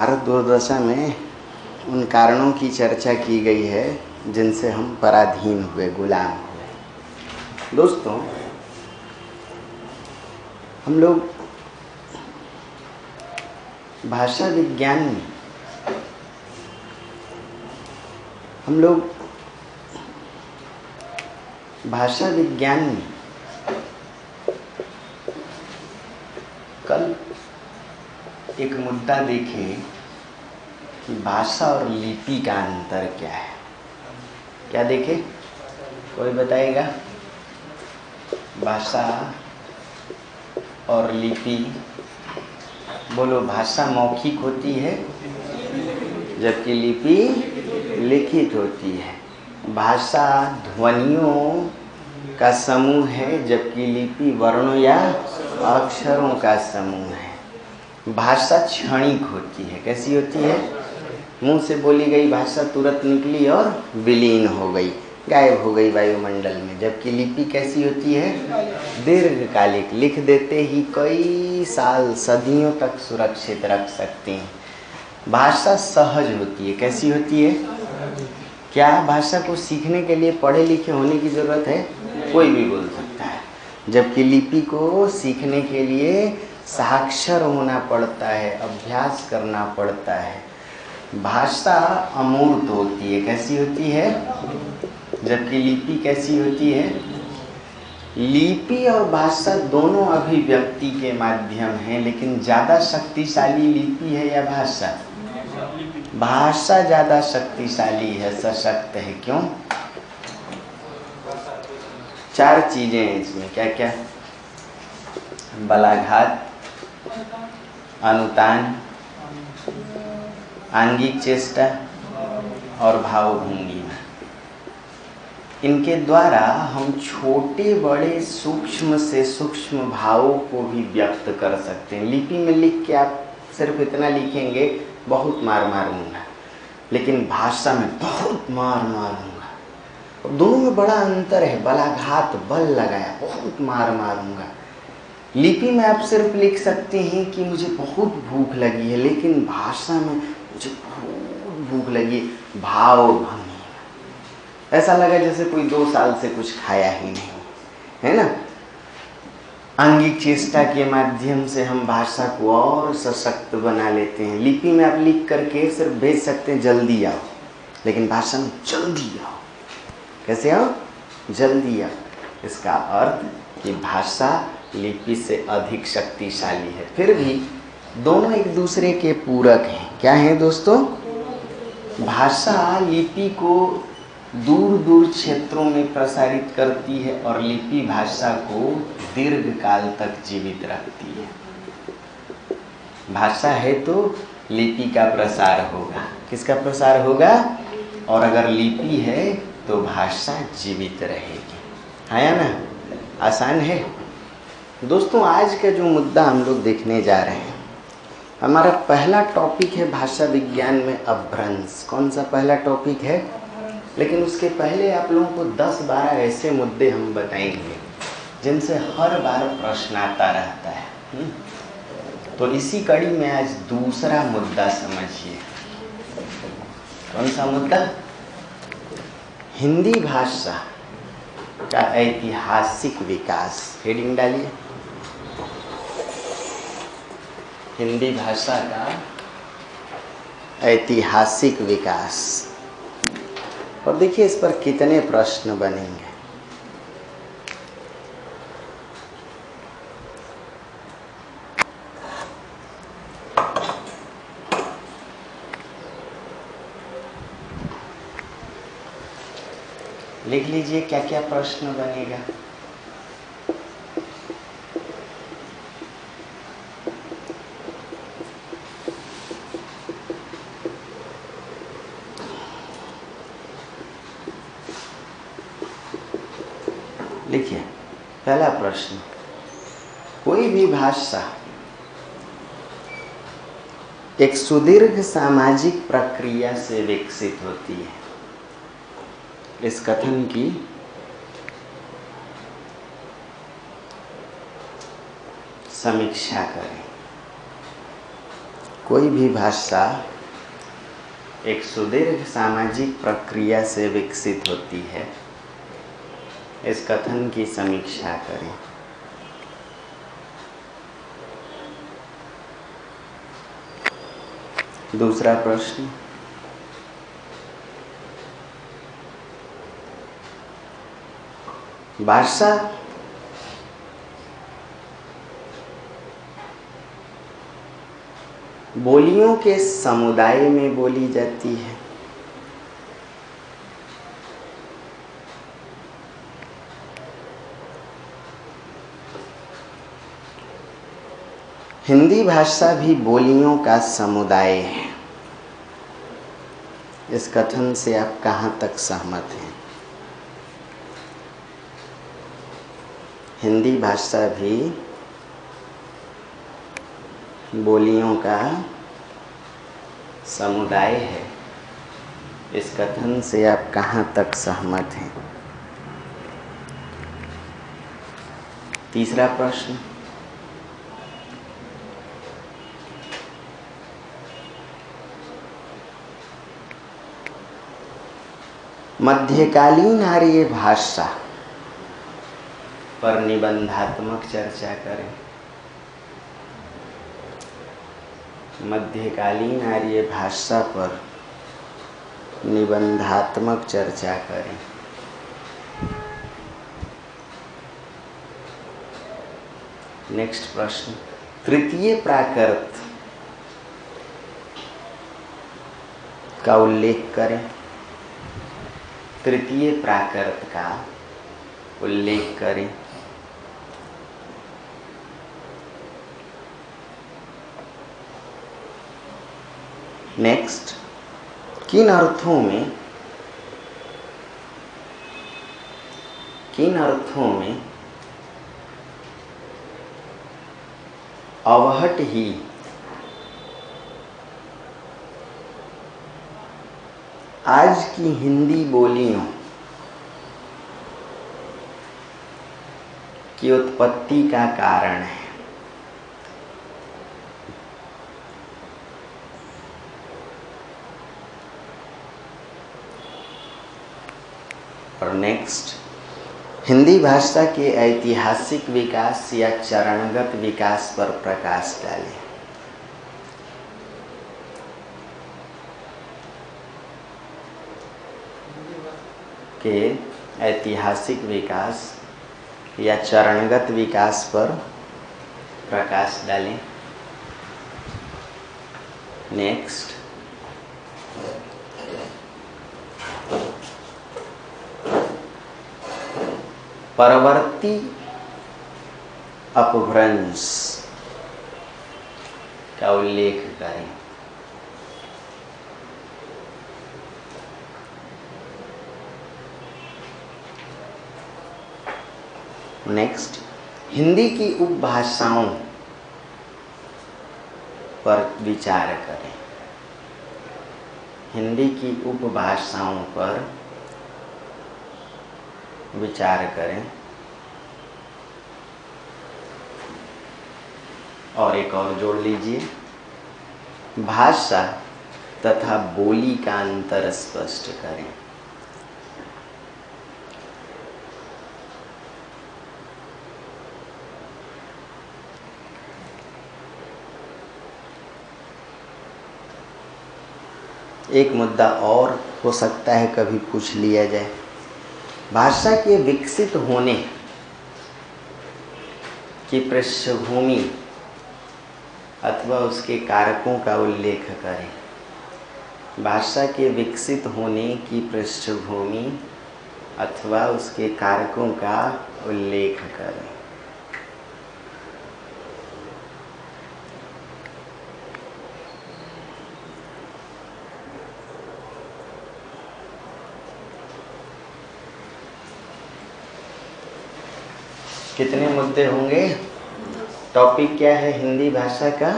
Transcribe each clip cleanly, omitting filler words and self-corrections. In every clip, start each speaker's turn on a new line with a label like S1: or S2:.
S1: भारत दुर्दशा में उन कारणों की चर्चा की गई है जिनसे हम पराधीन हुए, गुलाम हुए। दोस्तों, हम लोग भाषा विज्ञान में कल एक मुद्दा देखें कि भाषा और लिपि का अंतर क्या है। क्या देखें? कोई बताएगा? भाषा और लिपि। बोलो। भाषा मौखिक होती है जबकि लिपि लिखित होती है। भाषा ध्वनियों का समूह है जबकि लिपि वर्णों या अक्षरों का समूह है। भाषा क्षणिक होती है। कैसी होती है? मुंह से बोली गई भाषा तुरंत निकली और विलीन हो गई, गायब हो गई वायुमंडल में। जबकि लिपि कैसी होती है? दीर्घकालिक, लिख देते ही कई साल, सदियों तक सुरक्षित रख सकते हैं। भाषा सहज होती है। कैसी होती है? क्या भाषा को सीखने के लिए पढ़े लिखे होने की जरूरत है? कोई भी बोल सकता है। जबकि लिपि को सीखने के लिए साक्षर होना पड़ता है, अभ्यास करना पड़ता है। भाषा अमूर्त होती है। कैसी होती है? जबकि लिपि कैसी होती है? लिपि और भाषा दोनों अभिव्यक्ति के माध्यम हैं, लेकिन ज़्यादा शक्तिशाली लिपि है या भाषा? भाषा ज़्यादा शक्तिशाली है, सशक्त है। क्यों? 4 चीज़ें हैं इसमें। क्या क्या? बलाघात, अनुतान, आंगिक चेष्टा और भावभंगी। इनके द्वारा हम छोटे बड़े सूक्ष्म से सूक्ष्म भावों को भी व्यक्त कर सकते हैं। लिपि में लिख के आप सिर्फ इतना लिखेंगे, बहुत मार मारूंगा, लेकिन भाषा में बहुत मार मारूंगा। दोनों में बड़ा अंतर है। बलाघात, बल लगाया, बहुत मार मारूंगा। लिपि में आप सिर्फ लिख सकते हैं कि मुझे बहुत भूख लगी है, लेकिन भाषा में मुझे बहुत भूख लगी, भाव भंगी, ऐसा लगा जैसे कोई 2 साल से कुछ खाया ही नहीं, है ना। आंगिक चेष्टा के माध्यम से हम भाषा को और सशक्त बना लेते हैं। लिपि में आप लिख करके सिर्फ भेज सकते हैं जल्दी आओ, लेकिन भाषा में जल्दी आओ। कैसे आओ? जल्दी आओ। इसका अर्थ कि भाषा लिपि से अधिक शक्तिशाली है। फिर भी दोनों एक दूसरे के पूरक हैं। क्या हैं दोस्तों? भाषा लिपि को दूर दूर क्षेत्रों में प्रसारित करती है और लिपि भाषा को दीर्घ काल तक जीवित रखती है। भाषा है तो लिपि का प्रसार होगा। किसका प्रसार होगा? और अगर लिपि है तो भाषा जीवित रहेगी। है ना? आसान है। दोस्तों, आज का जो मुद्दा हम लोग देखने जा रहे हैं, हमारा पहला टॉपिक है भाषा विज्ञान में अपभ्रंश। कौन सा पहला टॉपिक है? लेकिन उसके पहले आप लोगों को 10-12 ऐसे मुद्दे हम बताएंगे जिनसे हर बार प्रश्न आता रहता है। तो इसी कड़ी में आज दूसरा मुद्दा समझिए। कौन सा मुद्दा? हिंदी भाषा का ऐतिहासिक विकास। हेडिंग डालिए, हिंदी भाषा का ऐतिहासिक विकास। और देखिए इस पर कितने प्रश्न बनेंगे। लिख लीजिए क्या क्या प्रश्न बनेगा। लिखिए पहला प्रश्न। कोई भी भाषा एक सुदीर्घ सामाजिक प्रक्रिया से विकसित होती है। इस कथन की समीक्षा करें। कोई भी भाषा एक सुदीर्घ सामाजिक प्रक्रिया से विकसित होती है, इस कथन की समीक्षा करें। दूसरा प्रश्न, भाषा बोलियों के समुदाय में बोली जाती है। हिंदी भाषा भी बोलियों का समुदाय है। इस कथन से आप कहाँ तक सहमत हैं? हिंदी भाषा भी बोलियों का समुदाय है, इस कथन से आप कहाँ तक सहमत हैं? तीसरा प्रश्न, मध्यकालीन आर्य भाषा पर निबंधात्मक चर्चा करें। मध्यकालीन आर्य भाषा पर निबंधात्मक चर्चा करें। नेक्स्ट प्रश्न, तृतीय प्राकृत का उल्लेख करें। तृतीय प्राकृत का उल्लेख करें। नेक्स्ट, किन अर्थों में अवहट ही आज की हिंदी बोलियों की उत्पत्ति का कारण है? और नेक्स्ट, हिंदी भाषा के ऐतिहासिक विकास या चरणगत विकास पर प्रकाश डालें। के ऐतिहासिक विकास या चरणगत विकास पर प्रकाश डालें। नेक्स्ट, परवर्ती अपभ्रंश का उल्लेख करें। नेक्स्ट, हिंदी की उपभाषाओं पर विचार करें। हिंदी की उपभाषाओं पर विचार करें। और एक और जोड़ लीजिए, भाषा तथा बोली का अंतर स्पष्ट करें। एक मुद्दा और हो सकता है कभी पूछ लिया जाए, भाषा के विकसित होने की पृष्ठभूमि अथवा उसके कारकों का उल्लेख करें। भाषा के विकसित होने की पृष्ठभूमि अथवा उसके कारकों का उल्लेख करें। कितने मुद्दे होंगे? टॉपिक क्या है? हिंदी भाषा का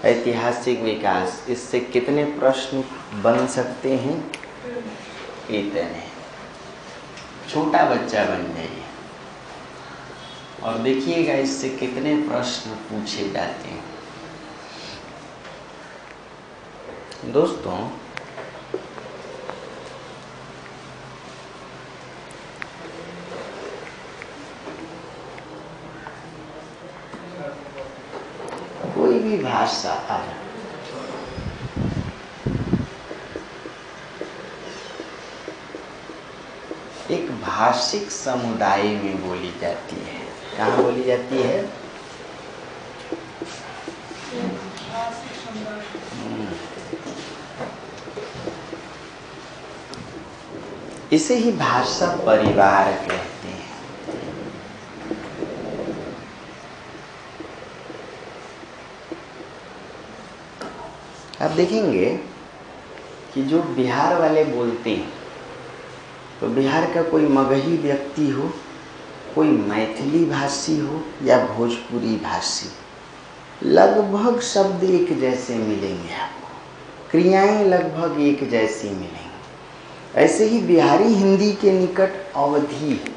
S1: ऐतिहासिक विकास। इससे कितने प्रश्न बन सकते हैं? इतने। छोटा बच्चा बन जाइए और देखिएगा इससे कितने प्रश्न पूछे जाते हैं। दोस्तों, कोई भी भाषा एक भाषिक समुदाय में बोली जाती है। कहाँ बोली जाती है? इसे ही भाषा परिवार कहते हैं। आप देखेंगे कि जो बिहार वाले बोलते हैं, तो बिहार का कोई मगही व्यक्ति हो, कोई मैथिली भाषी हो या भोजपुरी भाषी, लगभग शब्द एक जैसे मिलेंगे आपको, क्रियाएं लगभग एक जैसी मिलेंगी। ऐसे ही बिहारी हिंदी के निकट अवधी है,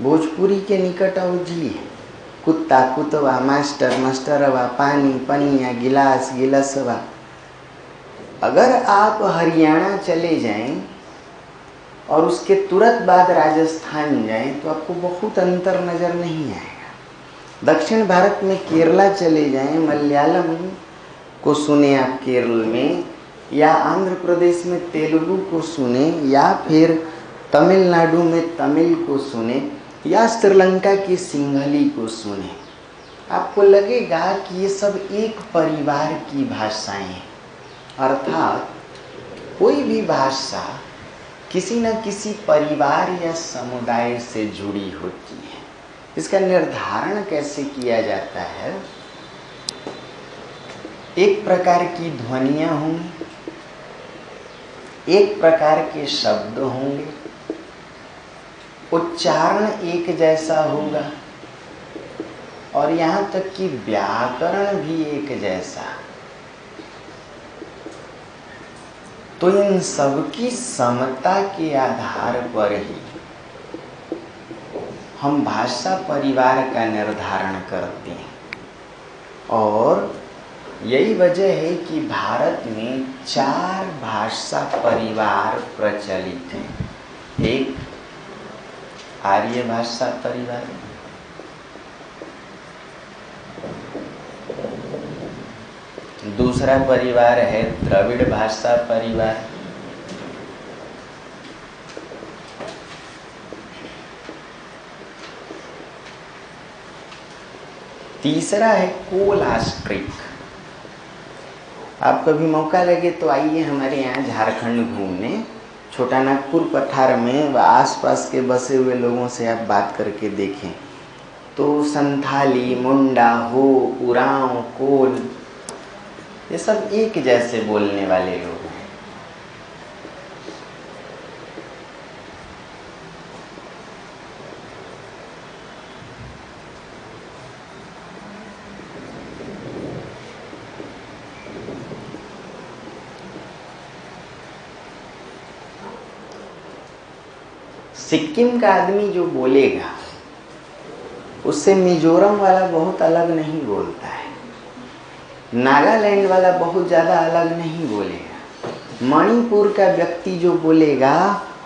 S1: भोजपुरी के निकट अवधी है। कुत्ता कुतवा, मास्टर मास्टरवा, पानी पनिया, गिलास गिलसवा। अगर आप हरियाणा चले जाएं और उसके तुरंत बाद राजस्थान जाएं तो आपको बहुत अंतर नज़र नहीं आएगा। दक्षिण भारत में केरला चले जाएं, मलयालम को सुने आप केरल में, या आंध्र प्रदेश में तेलुगु को सुने, या फिर तमिलनाडु में तमिल को सुने, या श्रीलंका की सिंहली को सुने, आपको लगेगा कि ये सब एक परिवार की भाषाएं हैं। अर्थात कोई भी भाषा किसी न किसी परिवार या समुदाय से जुड़ी होती है। इसका निर्धारण कैसे किया जाता है? एक प्रकार की ध्वनियां होंगी, एक प्रकार के शब्द होंगे, उच्चारण एक जैसा होगा, और यहाँ तक कि व्याकरण भी एक जैसा। तो इन सबकी समता के आधार पर ही हम भाषा परिवार का निर्धारण करते हैं। और यही वजह है कि भारत में 4 भाषा परिवार प्रचलित हैं। एक आर्य भाषा परिवार, दूसरा परिवार है द्रविड़ भाषा परिवार, तीसरा है कोलास्ट्रिक। आप कभी मौका लगे तो आइए हमारे यहाँ झारखंड घूमने। छोटा नागपुर पठार में व आसपास के बसे हुए लोगों से आप बात करके देखें तो संथाली, मुंडा, हो, उरांव, कोल, ये सब एक जैसे बोलने वाले लोग हैं। सिक्किम का आदमी जो बोलेगा उससे मिजोरम वाला बहुत अलग नहीं बोलता है, नागालैंड वाला बहुत ज़्यादा अलग नहीं बोलेगा, मणिपुर का व्यक्ति जो बोलेगा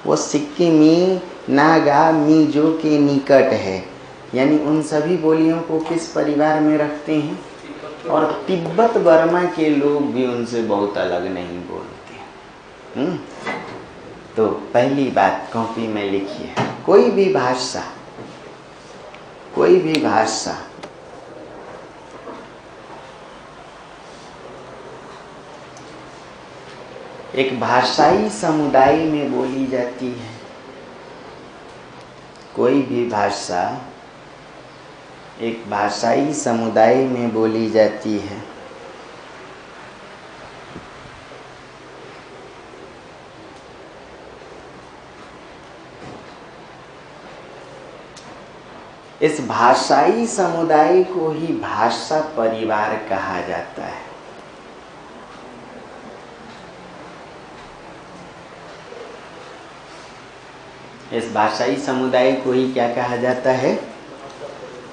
S1: वो सिक्किमी, नागा, मिजो के निकट है। यानी उन सभी बोलियों को किस परिवार में रखते हैं? और तिब्बत बर्मा के लोग भी उनसे बहुत अलग नहीं बोलते। तो पहली बात कॉपी में लिखिए, कोई भी भाषा एक भाषाई समुदाय में बोली जाती है। कोई भी भाषा एक भाषाई समुदाय में बोली जाती है। इस भाषाई समुदाय को ही भाषा परिवार कहा जाता है। इस भाषाई समुदाय को ही क्या कहा जाता है?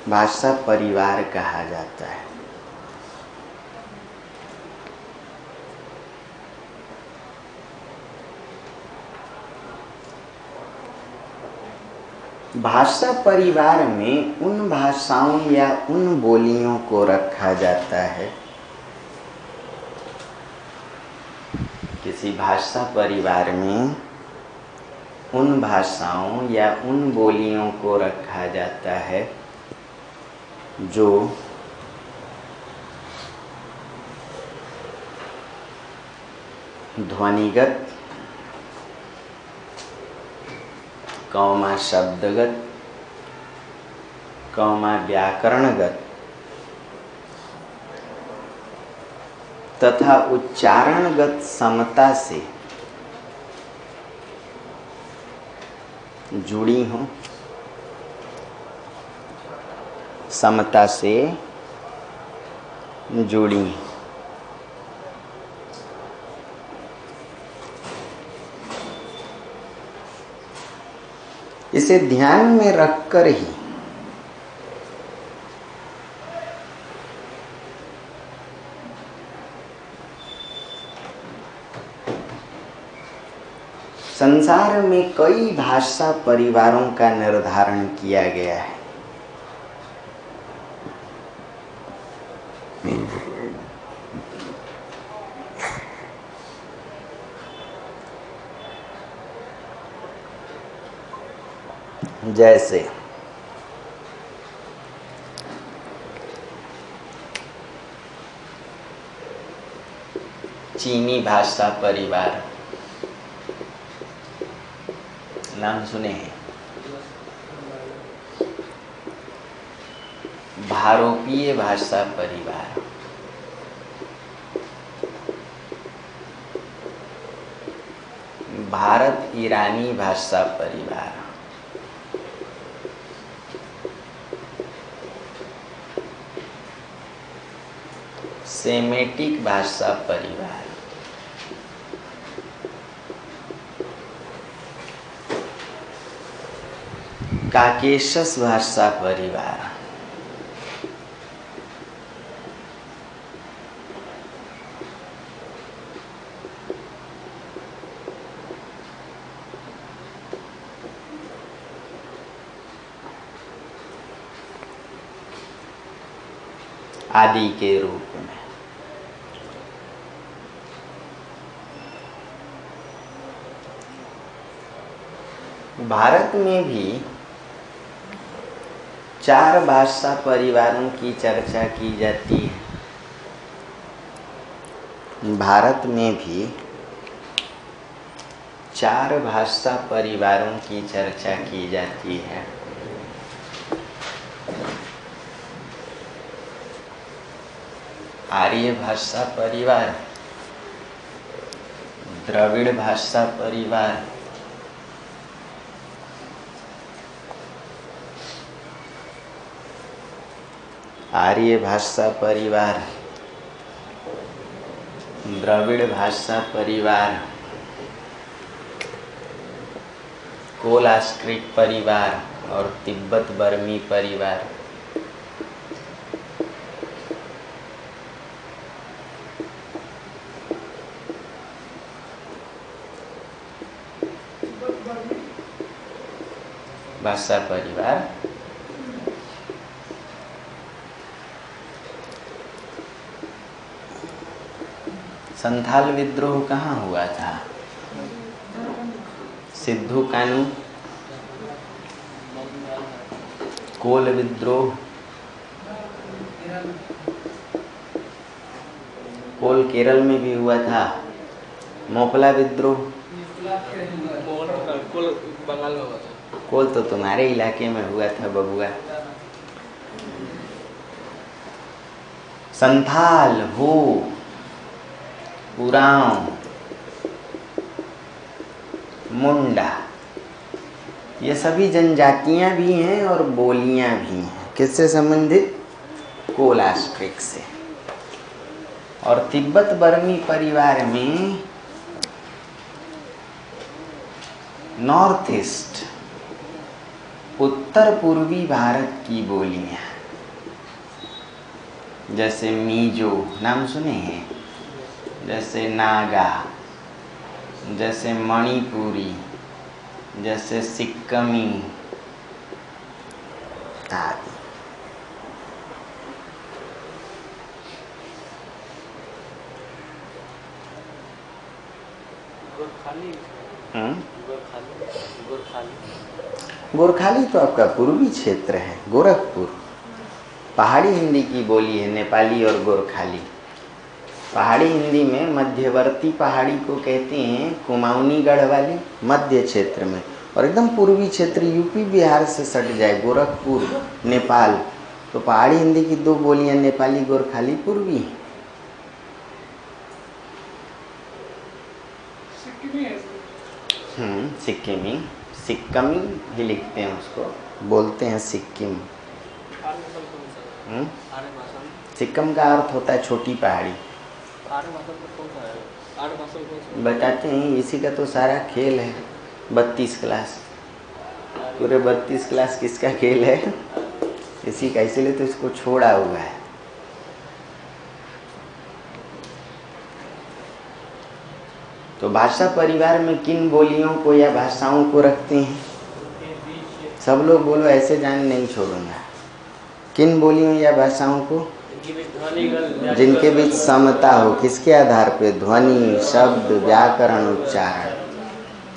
S1: भाषा परिवार कहा जाता है। भाषा परिवार में उन भाषाओं या उन बोलियों को रखा जाता है, किसी भाषा परिवार में उन भाषाओं या उन बोलियों को रखा जाता है जो ध्वनिगत, कौमा शब्दगत, कौमा व्याकरणगत तथा उच्चारणगत समता से जुड़ी हों, समता से जुड़ी। इसे ध्यान में रखकर ही संसार में कई भाषा परिवारों का निर्धारण किया गया है। जैसे चीनी भाषा परिवार, नाम सुने हैं। भारोपीय भाषा परिवार, भारत ईरानी भाषा परिवार, सेमेटिक भाषा परिवार, काकेशस भाषा परिवार, आदि के रूप में। भारत में भी 4 भाषा परिवारों की चर्चा की जाती है। भारत में भी 4 भाषा परिवारों की चर्चा की जाती है। आर्य भाषा परिवार, द्रविड़ भाषा परिवार, आर्य भाषा परिवार, द्रविड़ भाषा परिवार, कोलास्ट्रिक परिवार और तिब्बत बर्मी परिवार। भाषा परिवार संथाल विद्रोह कहाँ हुआ था? सिद्धू कानू। कोल विद्रोह, कोल केरल में भी हुआ था। मोपला विद्रोह,
S2: कोल बंगाल में हुआ था।
S1: कोल तो तुम्हारे इलाके में हुआ था बबुआ। संथाल, हो, उरांव, मुंडा, ये सभी जनजातियां भी हैं और बोलियां भी हैं। किससे संबंधित? कोलास्ट्रिक से। और तिब्बत बर्मी परिवार में नॉर्थ ईस्ट, उत्तर पूर्वी भारत की बोलियां, जैसे मीजो, नाम सुने हैं? जैसे नागा, जैसे मणिपुरी, जैसे सिक्कमी, आदि। गोरखाली तो आपका पूर्वी क्षेत्र है, गोरखपुर। पहाड़ी हिंदी की बोली है नेपाली और गोरखाली। पहाड़ी हिंदी में मध्यवर्ती पहाड़ी को कहते हैं कुमाऊनी गढ़वाली मध्य क्षेत्र में, और एकदम पूर्वी क्षेत्र यूपी बिहार से सट जाए गोरखपुर नेपाल, तो पहाड़ी हिंदी की दो बोलियां नेपाली गोरखाली पूर्वी हैं। सिक्किमी, सिक्कमी भी लिखते हैं उसको, बोलते हैं सिक्किम। सिक्किम का अर्थ होता है छोटी पहाड़ी। बताते हैं, इसी का तो सारा खेल है। 32 क्लास, पूरे 32 क्लास किसका खेल है? इसी का, इसीलिए तो इसको छोड़ा हुआ है। तो भाषा परिवार में किन बोलियों को या भाषाओं को रखते हैं? सब लोग बोलो, ऐसे जान नहीं छोड़ूंगा। किन बोलियों या भाषाओं को? जिनके बीच समता हो। किसके आधार पे? ध्वनि, शब्द, व्याकरण, उच्चारण।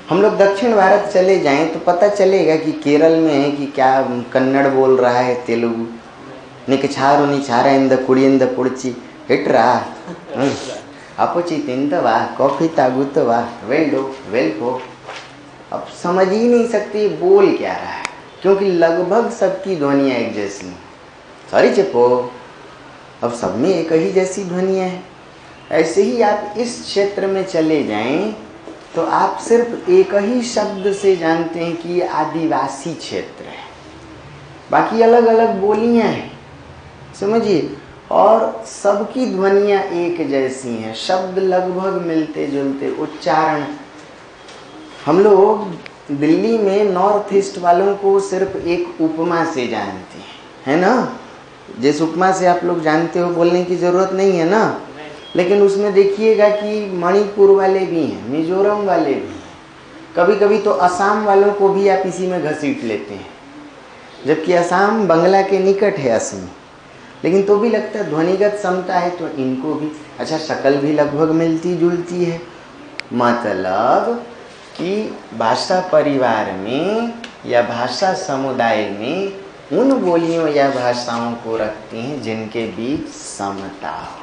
S1: हम लोग दक्षिण भारत चले जाएं तो पता चलेगा कि केरल में है कि क्या कन्नड़ बोल रहा है, तेलुगु। निकछारू निछारा इंद कुड़िंद पुड़ची हिटरा अपोचितिंतवा कॉफी तागुतवा वेल्डो वेल्को। अब समझ ही नहीं सकती बोल क्या रहा है, क्योंकि लगभग सबकी ध्वनियाँ एक जैसी हैं। सॉरी चिपो, अब सब में एक ही जैसी ध्वनियाँ हैं। ऐसे ही आप इस क्षेत्र में चले जाएं तो आप सिर्फ एक ही शब्द से जानते हैं कि ये आदिवासी क्षेत्र है, बाकी अलग अलग बोलियां हैं, समझिए। और सबकी ध्वनियां एक जैसी हैं, शब्द लगभग मिलते जुलते, उच्चारण। हम लोग दिल्ली में नॉर्थ ईस्ट वालों को सिर्फ एक उपमा से जानते हैं, है ना? जिस उपमा से आप लोग जानते हो बोलने की जरूरत नहीं है ना, लेकिन उसमें देखिएगा कि मणिपुर वाले भी हैं, मिजोरम वाले भी हैं, कभी कभी तो असम वालों को भी आप इसी में घसीट लेते हैं, जबकि असम बंगला के निकट है असम, लेकिन तो भी लगता है ध्वनिगत समता है तो इनको भी। अच्छा, शक्ल भी लगभग मिलती जुलती है। मतलब कि भाषा परिवार में या भाषा समुदाय में उन बोलियों या भाषाओं को रखते हैं जिनके बीच समता हो।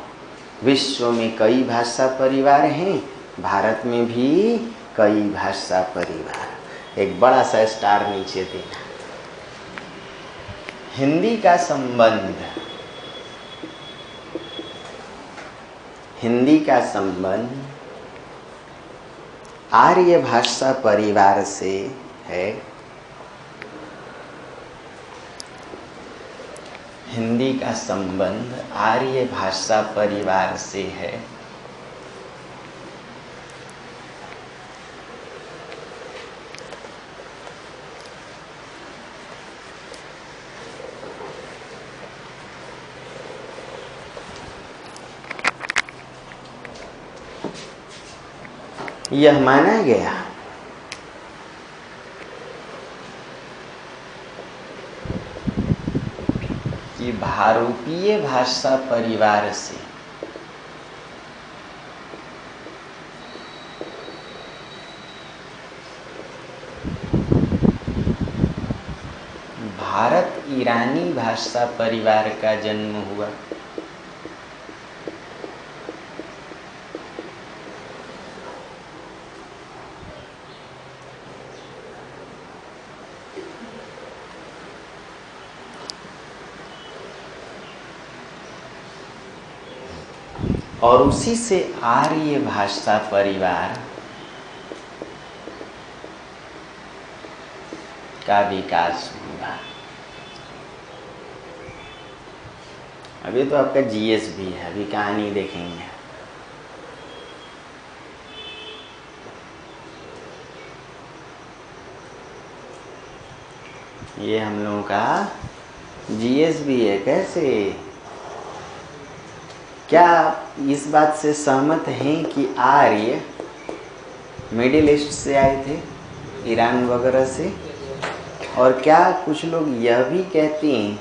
S1: विश्व में कई भाषा परिवार हैं, भारत में भी कई भाषा परिवार। एक बड़ा सा स्टार नीचे देना। हिंदी का संबंध, हिंदी का संबंध आर्य भाषा परिवार से है। हिंदी का संबंध आर्य भाषा परिवार से है। यह माना गया कि भारूपीय भाषा परिवार से भारत ईरानी भाषा परिवार का जन्म हुआ। और उसी से आर्य भाषा परिवार का विकास हुआ। अभी तो आपका जीएस भी है, अभी कहानी देखेंगे। ये हम लोगों का जीएस भी है। कैसे, क्या आप इस बात से सहमत हैं कि आर्य मिडिल ईस्ट से आए थे, ईरान वगैरह से? और क्या कुछ लोग यह भी कहते हैं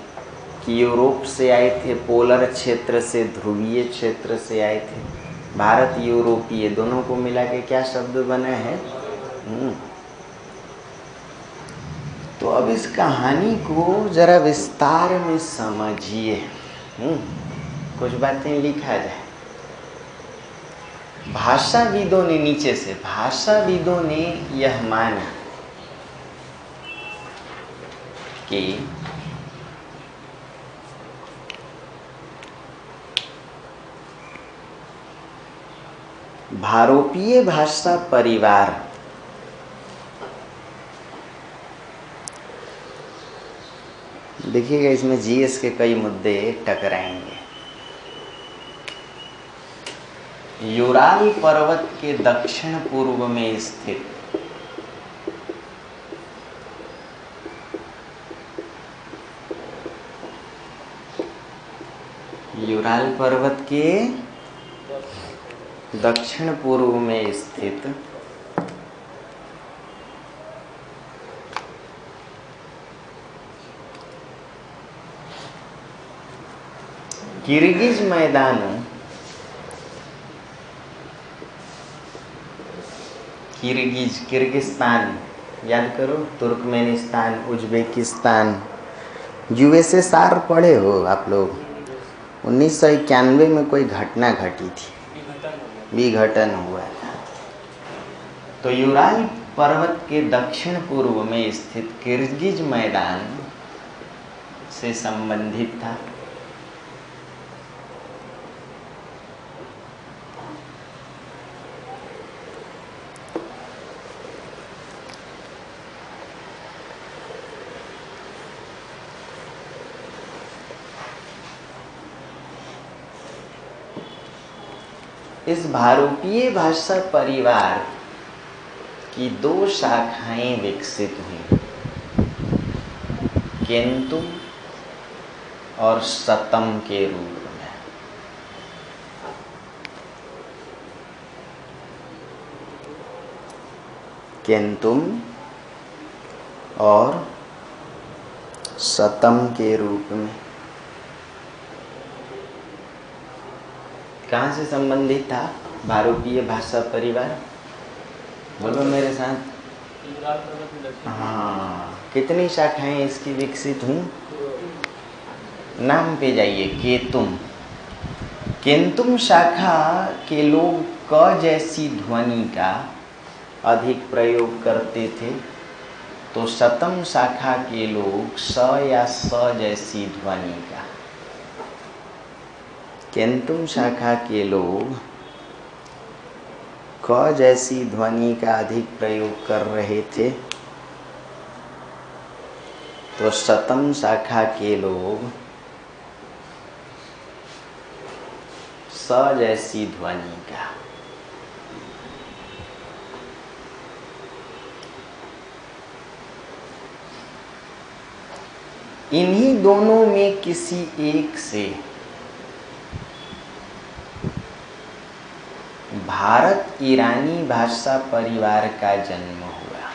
S1: कि यूरोप से आए थे, पोलर क्षेत्र से, ध्रुवीय क्षेत्र से आए थे। भारत यूरोपीय दोनों को मिला के क्या शब्द बना है? तो अब इस कहानी को जरा विस्तार में समझिए। कुछ बातें लिखा जाए। भाषाविदों ने, नीचे से भाषाविदों ने यह माना कि भारोपीय भाषा परिवार देखिएगा, इसमें जीएस के कई मुद्दे टकराएंगे। यूराल पर्वत के दक्षिण पूर्व में स्थित यूराल पर्वत के दक्षिण पूर्व में स्थित किर्गिज मैदानों, किर्गिस्तान याद करो, तुर्कमेनिस्तान, उज्बेकिस्तान, यूएसएसआर पढ़े हो आप लोग। 1991 में कोई घटना घटी थी, विघटन हुआ था। तो यूराल पर्वत के दक्षिण पूर्व में स्थित किर्गिज मैदान से संबंधित था। इस भारोपीय भाषा परिवार की दो शाखाएं विकसित हुई, केंतुम और सतम के रूप में। केंतुम और सतम के रूप में। कहाँ से संबंधित था भारोपीय भाषा परिवार? बोलो मेरे साथ। हाँ, कितनी शाखाएं इसकी विकसित हुई? नाम पे जाइए, केतुम। केंतुम शाखा के लोग क जैसी ध्वनि का अधिक प्रयोग करते थे, तो सतम शाखा के लोग स या स जैसी ध्वनि का। केंतुम शाखा के लोग क जैसी ध्वनि का अधिक प्रयोग कर रहे थे, तो सतम शाखा के लोग स जैसी ध्वनि का। इन्हीं दोनों में किसी एक से भारत ईरानी भाषा परिवार का जन्म हुआ।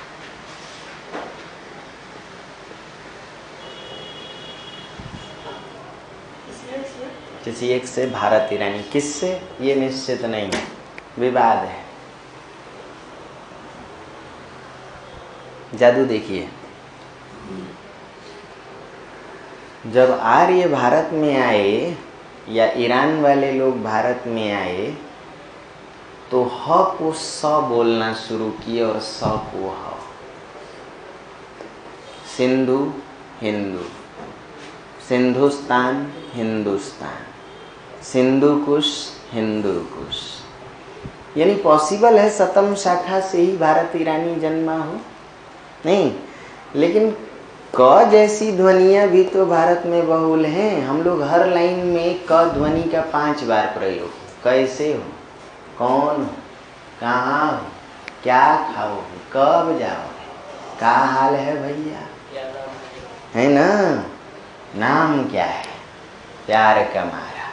S1: किसी एक से भारत ईरानी, किससे ये निश्चित नहीं है, विवाद है। जादू देखिए, जब आर्य भारत में आए या ईरान वाले लोग भारत में आए, तो ह को स बोलना शुरू किए और स को ह। सिंधु हिंदू, सिंधुस्तान हिंदुस्तान, सिंधु कुश हिंदू कुश। यानी पॉसिबल है सतम शाखा से ही भारत ईरानी जन्मा हो? नहीं, लेकिन क जैसी ध्वनियाँ भी तो भारत में बहुल हैं। हम लोग हर लाइन में क ध्वनि का 5 बार प्रयोग। कैसे हो, कौन हो, कहाँ हो, क्या खाओगे, कब जाओगे, क्या हाल है भैया, है ना, नाम क्या है, प्यार का मारा,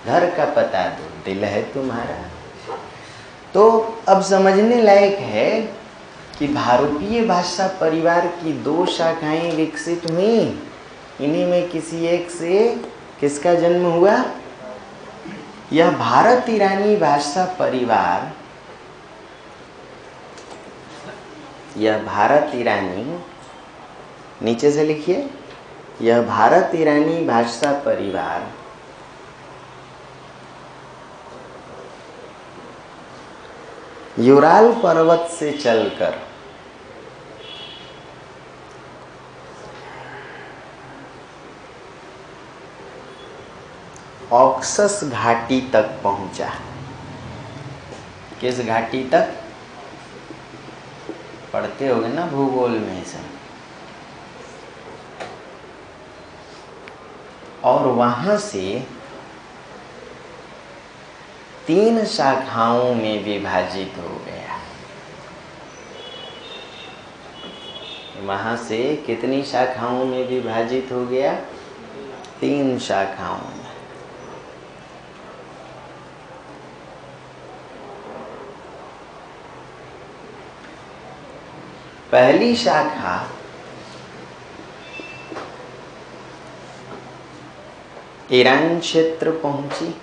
S1: घर का पता दो, दिल है तुम्हारा। तो अब समझने लायक है कि भारतीय भाषा परिवार की 2 शाखाएं विकसित हुई। इन्हीं में किसी एक से किसका जन्म हुआ? यह भारत ईरानी भाषा परिवार, यह भारत ईरानी, नीचे से लिखिए, यह भारत ईरानी भाषा परिवार यूराल पर्वत से चलकर ऑक्सस घाटी तक पहुंचा। किस घाटी तक? पढ़ते होगे ना भूगोल में से। और वहां से 3 शाखाओं में विभाजित हो गया। वहां से कितनी शाखाओं में विभाजित हो गया? 3 शाखाओं में। पहली शाखा ईरान क्षेत्र पहुंची।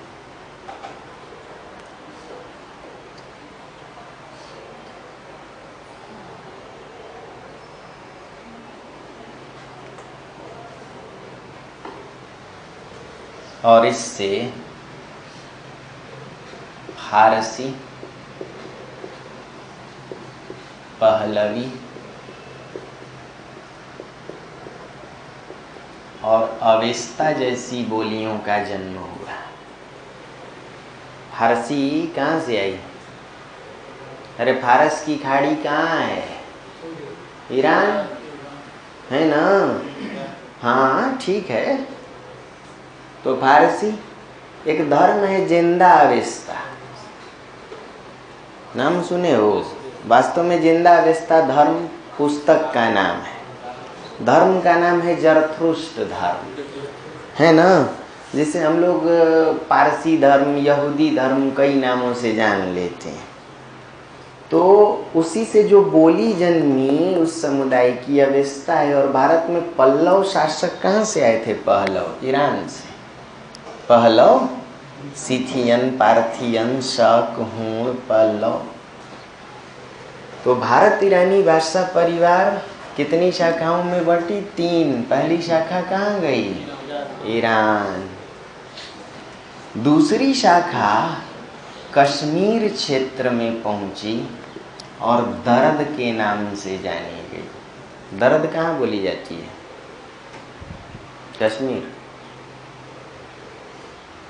S1: और इससे फारसी, पहलवी और अवेस्ता जैसी बोलियों का जन्म हुआ। फारसी कहाँ से आई? अरे फारस की खाड़ी कहाँ है? ईरान है ना? हाँ ठीक है। तो फारसी एक धर्म है, जिंदा अवेस्ता, नाम सुने हो? वास्तव में जिंदा अवेस्ता धर्म पुस्तक का नाम है। धर्म का नाम है जरथुष्ट्र धर्म, है ना? जिसे हम लोग पारसी धर्म, यहूदी धर्म कई नामों से जान लेते हैं। तो उसी से जो बोली जन्मी उस समुदाय की अवेस्ता है। और भारत में पल्लव शासक कहाँ से आए थे? पहलव, ईरान से। पहलव, सिथियन, पार्थियन, शक, हूण, पल्लव। तो भारत ईरानी भाषा परिवार कितनी शाखाओं में बटी? 3। पहली शाखा कहाँ गई? ईरान। दूसरी शाखा कश्मीर क्षेत्र में पहुंची और दर्द के नाम से जानी गई। दर्द कहाँ बोली जाती है? कश्मीर।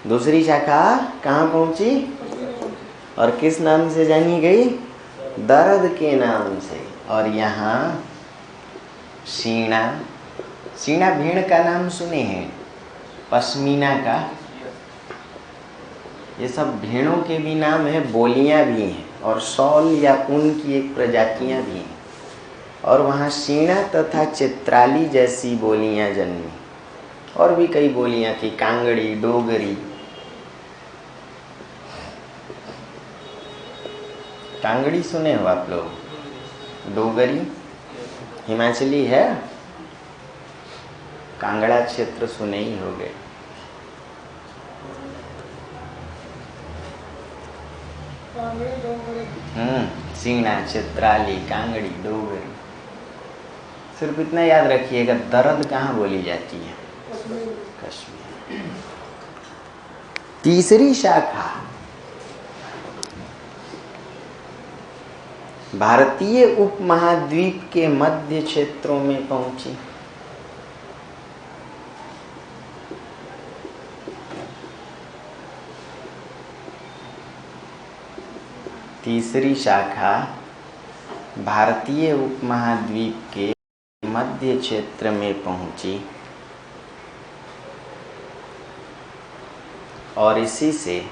S1: दूसरी शाखा कहाँ पहुंची और किस नाम से जानी गई? दर्द के नाम से। और यहाँ शीणा, शीणा भेड़ का नाम सुने हैं? पश्मीना का, ये सब भेड़ों के भी नाम है, बोलियां भी हैं और शॉल या ऊन की एक प्रजातियां भी हैं। और वहाँ शीणा तथा चित्राली जैसी बोलियां जन्मी। और भी कई बोलियां थी, कांगड़ी, डोगरी। कांगड़ी सुने हो आप लोग? डोगरी हिमाचली है। कांगड़ा क्षेत्र सुने ही होंगे। सीना, चित्राली, कांगड़ी, डोगरी। सिर्फ इतना याद रखिएगा, दर्द कहाँ बोली जाती है? कश्मीर। तीसरी शाखा भारतीय उपमहाद्वीप के मध्य क्षेत्रों में पहुंची। तीसरी शाखा भारतीय उपमहाद्वीप के मध्य क्षेत्र में पहुंची और इसी से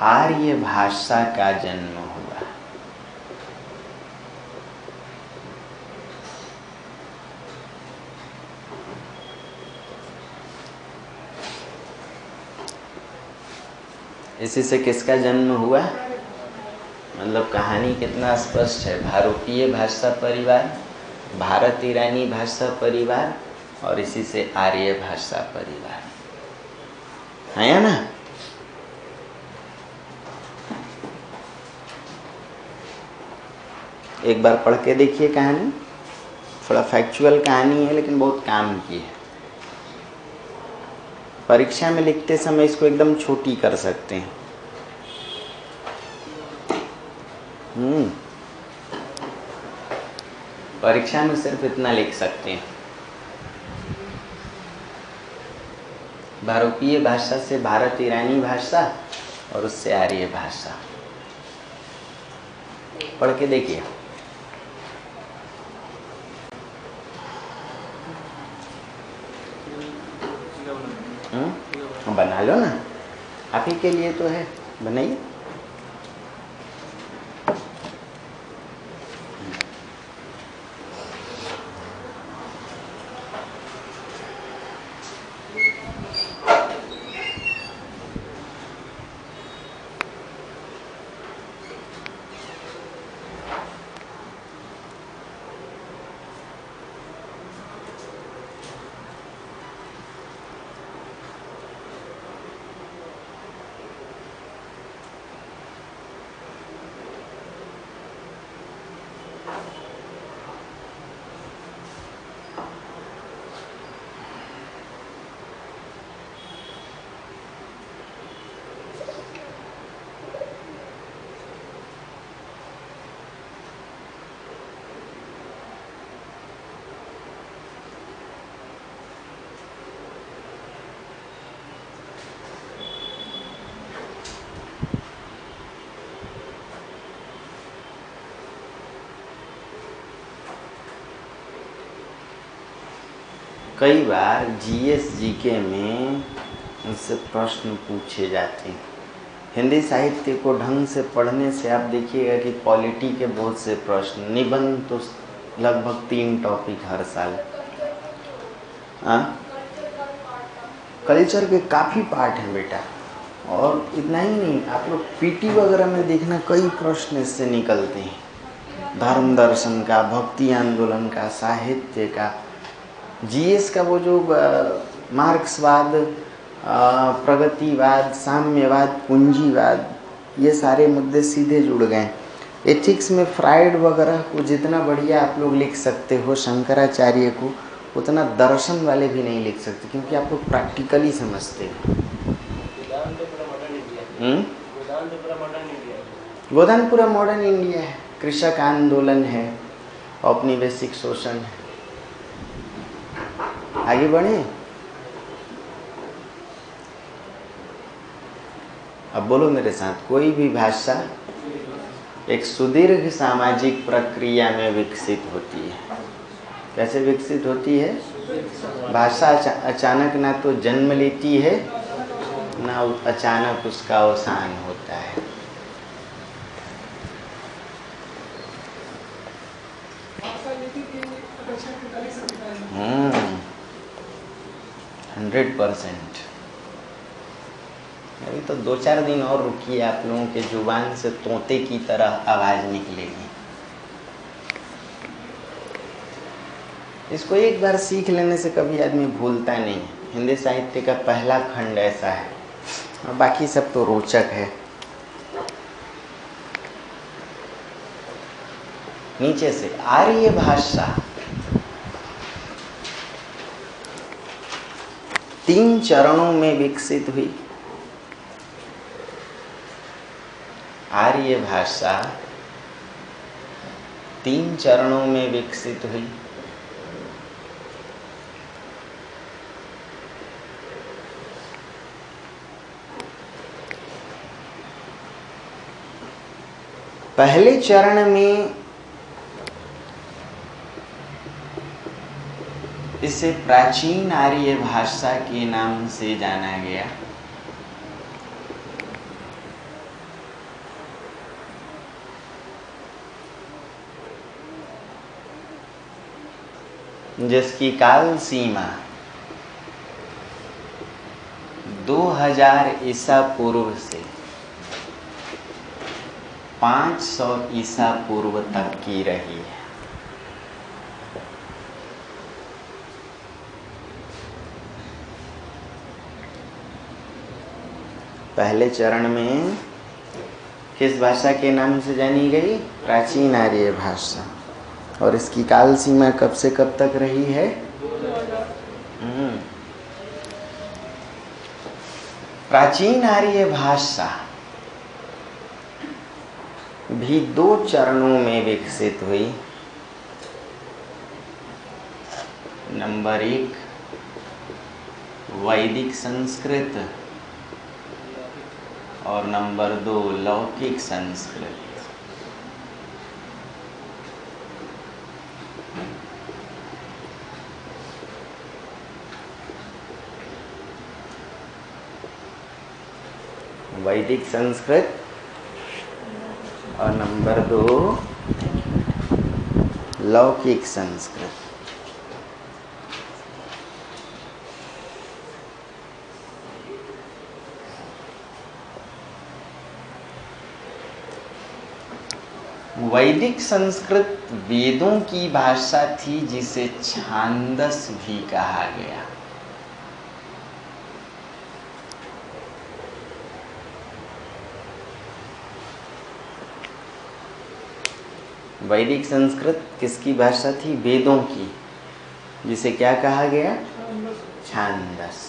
S1: आर्य भाषा का जन्म हुआ। इसी से किसका जन्म हुआ? मतलब कहानी कितना स्पष्ट है। भारोपीय भाषा परिवार, भारत ईरानी भाषा परिवार और इसी से आर्य भाषा परिवार है ना। एक बार पढ़ के देखिए कहानी, थोड़ा फैक्चुअल कहानी है लेकिन बहुत काम की है। परीक्षा में लिखते समय इसको एकदम छोटी कर सकते हैं। परीक्षा में सिर्फ इतना लिख सकते हैं, भारोपीय भाषा से भारत ईरानी भाषा और उससे आर्य भाषा। पढ़ के देखिए। बना लो ना, आप ही के लिए तो है, बनाइए। कई बार जीएस जीके में उनसे प्रश्न पूछे जाते हैं। हिंदी साहित्य को ढंग से पढ़ने से आप देखिएगा कि पॉलिटी के बहुत से प्रश्न, निबंध तो लगभग 3 टॉपिक हर साल। कल्चर के काफ़ी पार्ट हैं बेटा। और इतना ही नहीं, आप लोग पीटी वगैरह में देखना कई प्रश्न इससे निकलते हैं। धर्म दर्शन का, भक्ति आंदोलन का, साहित्य का, जीएस का वो जो मार्क्सवाद, प्रगतिवाद, साम्यवाद, पूंजीवाद, ये सारे मुद्दे सीधे जुड़ गए। एथिक्स में फ्राइड वगैरह को जितना बढ़िया आप लोग लिख सकते हो, शंकराचार्य को, उतना दर्शन वाले भी नहीं लिख सकते, क्योंकि आप लोग प्रैक्टिकली समझते हो। गोदान पूरा मॉडर्न इंडिया है, कृषक आंदोलन है, औपनिवेशिक शोषण है। आगे बढ़े। अब बोलो मेरे साथ, कोई भी भाषा एक सुदीर्घ सामाजिक प्रक्रिया में विकसित होती है। कैसे विकसित होती है? भाषा अचानक ना तो जन्म लेती है, ना अचानक उसका अवसान होता है। 100%। अभी तो 2-4 दिन और रुकिए, आप लोगों के जुबान से तोते की तरह आवाज निकलेगी। इसको एक बार सीख लेने से कभी आदमी भूलता नहीं है। हिंदी साहित्य का पहला खंड ऐसा है, और बाकी सब तो रोचक है। नीचे से आर्य भाषा 3 चरणों में विकसित हुई। आर्य भाषा 3 चरणों में विकसित हुई। पहले चरण में इसे प्राचीन आर्य भाषा के नाम से जाना गया। जिसकी काल सीमा 2000 ईसा पूर्व से 500 ईसा पूर्व तक की रही है। पहले चरण में किस भाषा के नाम से जानी गई? प्राचीन आर्य भाषा। और इसकी काल सीमा कब से कब तक रही है? प्राचीन आर्य भाषा भी 2 चरणों में विकसित हुई। नंबर 1 वैदिक संस्कृत और नंबर 2 लौकिक संस्कृत। वैदिक संस्कृत और नंबर 2 लौकिक संस्कृत। वैदिक संस्कृत वेदों की भाषा थी जिसे छांदस भी कहा गया। वैदिक संस्कृत किसकी भाषा थी? वेदों की, जिसे क्या कहा गया? छांदस।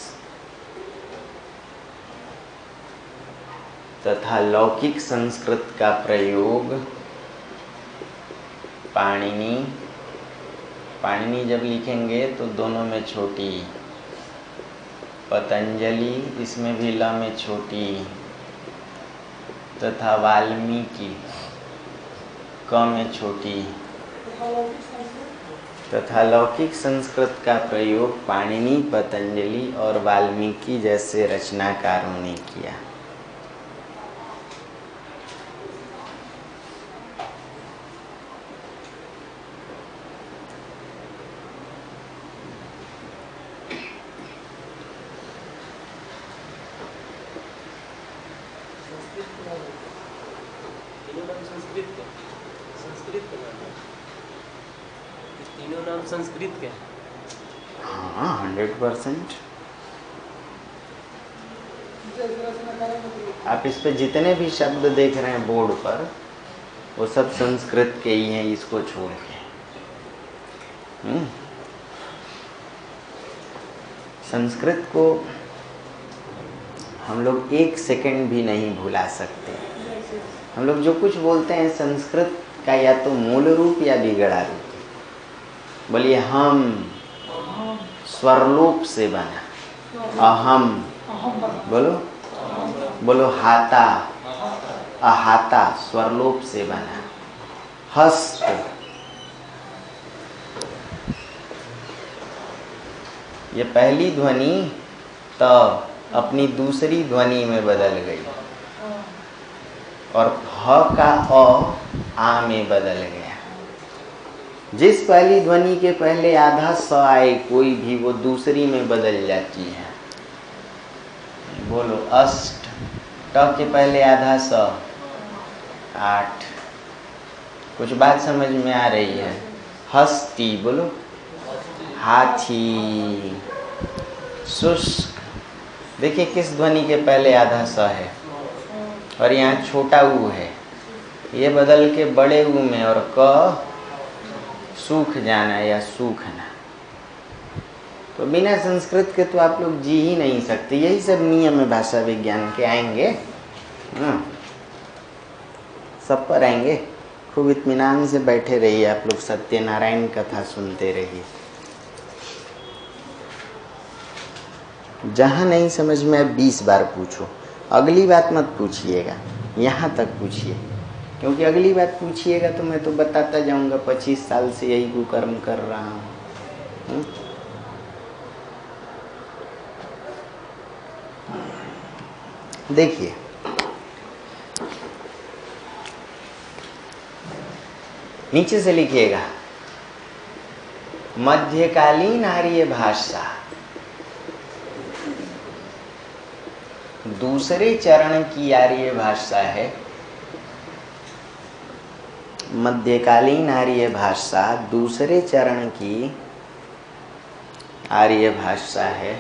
S1: तथा लौकिक संस्कृत का प्रयोग पाणिनि जब लिखेंगे तो दोनों में छोटी, पतंजलि इसमें भी ल में छोटी, तथा वाल्मीकि क में छोटी, तथा लौकिक संस्कृत का प्रयोग पाणिनि, पतंजलि और वाल्मीकि जैसे रचनाकारों ने किया।
S2: संस्कृत के?
S1: हाँ, 100%। आप इस पे जितने भी शब्द देख रहे हैं बोर्ड पर, वो सब संस्कृत के ही हैं, इसको छोड़ के। संस्कृत को हम लोग 1 सेकंड भी नहीं भुला सकते। हम लोग जो कुछ बोलते हैं संस्कृत का या तो मूल रूप या बिगड़ा रूप। बोलिए हम स्वरलोप से बना, अहम बोलो हाता, अहाता स्वरलोप से बना, हस्त ये पहली ध्वनि त अपनी दूसरी ध्वनि में बदल गई और ह का आ में बदल गया। जिस पहली ध्वनि के पहले आधा स आए कोई भी, वो दूसरी में बदल जाती है। बोलो अष्ट, ट के पहले आधा स 8। कुछ बात समझ में आ रही है? हस्ती बोलो, हाथी। शुष्क, देखिए किस ध्वनि के पहले आधा स है और यहाँ छोटा ऊ है, ये बदल के बड़े ऊ में और क सूख जाना या सूखना। तो बिना संस्कृत के तो आप लोग जी ही नहीं सकते। यही सब नियम है भाषा विज्ञान के। आएंगे सब पर आएंगे। खूब इत्मीनान से बैठे रहिए आप लोग, सत्यनारायण कथा सुनते रहिए। जहाँ नहीं समझ में 20 बार पूछो, अगली बात मत पूछिएगा, यहाँ तक पूछिए। क्योंकि अगली बात पूछिएगा तो मैं तो बताता जाऊंगा 25 साल से यही कुकर्म कर रहा हूँ। देखिए नीचे से लिखिएगा, मध्यकालीन आर्य भाषा दूसरे चरण की आर्य भाषा है मध्यकालीन आर्य भाषा दूसरे चरण की आर्य भाषा है।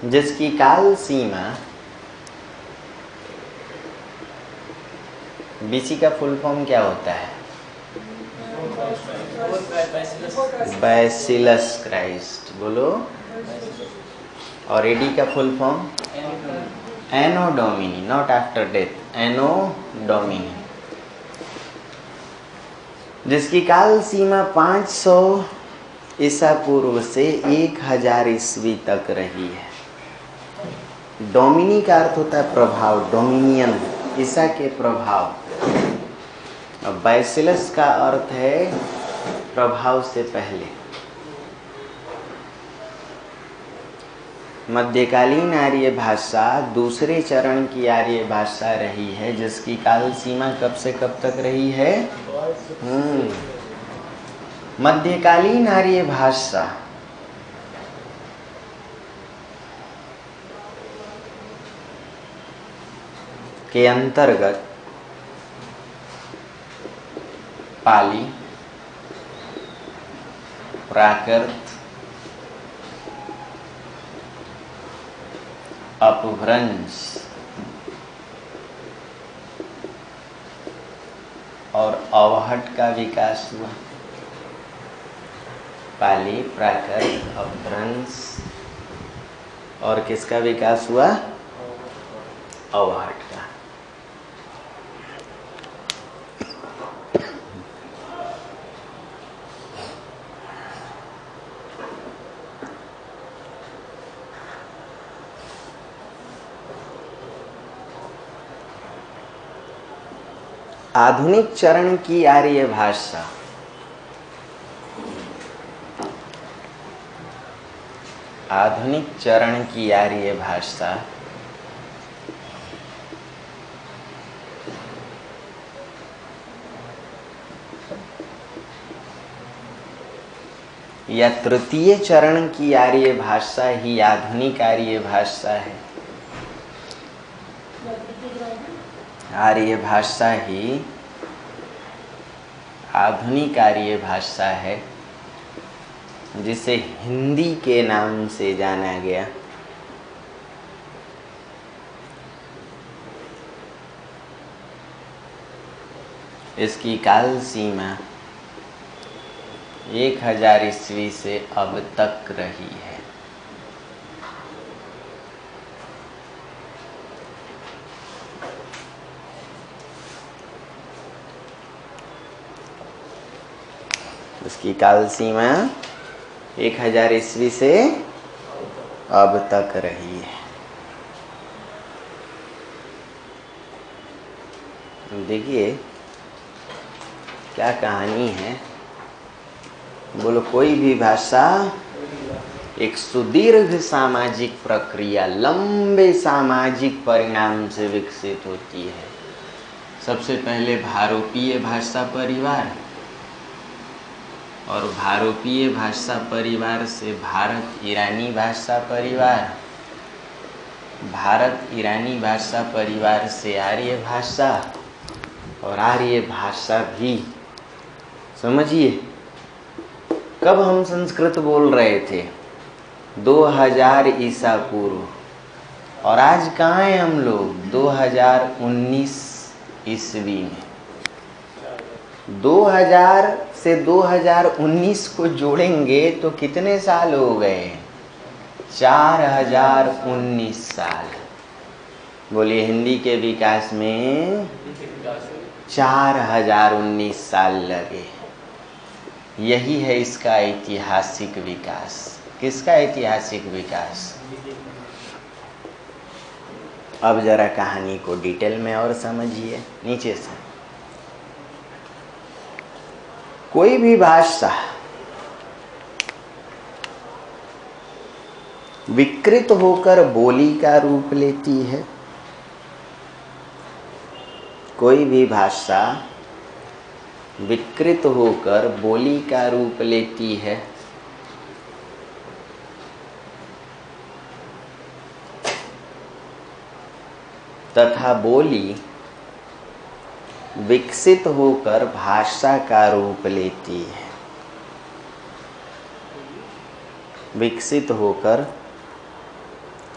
S1: जिसकी काल सीमा, बीसी का फुल फॉर्म क्या होता है? बैसिलस क्राइस्ट, बोलो। और एडी का full form? Anno domini, not after death, anno domini. जिसकी काल सीमा 500 ईसा पूर्व से 1000 ईस्वी तक रही है। डोमिनी का अर्थ होता है प्रभाव, डोमिनियन, ईसा के प्रभाव। और बैसिलस का अर्थ है प्रभाव से पहले। मध्यकालीन आर्य भाषा दूसरे चरण की आर्य भाषा रही है, जिसकी काल सीमा कब से कब तक रही है? मध्यकालीन आर्य भाषा के अंतर्गत पाली, प्राकृत, अपभ्रंश और अवहट का विकास हुआ। पाली, प्राकृत, अपभ्रंश और किसका विकास हुआ? अवहट का। आधुनिक चरण की आर्य भाषा आधुनिक चरण की आर्य भाषा या तृतीय चरण की आर्य भाषा ही आधुनिक आर्य भाषा है। आर्य भाषा ही आधुनिक आर्य भाषा है, जिसे हिंदी के नाम से जाना गया। इसकी काल सीमा 1000 ईस्वी से अब तक रही है। इसकी काल सीमा 1000 ईस्वी से अब तक रही है। देखिए क्या कहानी है। बोलो, कोई भी भाषा एक सुदीर्घ सामाजिक प्रक्रिया, लंबे सामाजिक परिणाम से विकसित होती है। सबसे पहले भारोपीय भाषा परिवार, और भारोपीय भाषा परिवार से भारत ईरानी भाषा परिवार, भारत ईरानी भाषा परिवार से आर्य भाषा, और आर्य भाषा भी। समझिए, कब हम संस्कृत बोल रहे थे? 2000 ईसा पूर्व। और आज कहाँ हैं हम लोग? 2019 ईस्वी में। 2000 से 2019 को जोड़ेंगे तो कितने साल हो गए? 4019 साल। बोलिए, हिंदी के विकास में 4019 साल लगे। यही है इसका ऐतिहासिक विकास। किसका ऐतिहासिक विकास? अब जरा कहानी को डिटेल में और समझिए नीचे से। कोई भी भाषा विकृत होकर बोली का रूप लेती है। कोई भी भाषा विकृत होकर बोली का रूप लेती है। तथा बोली विकसित होकर भाषा का रूप लेती है। विकसित होकर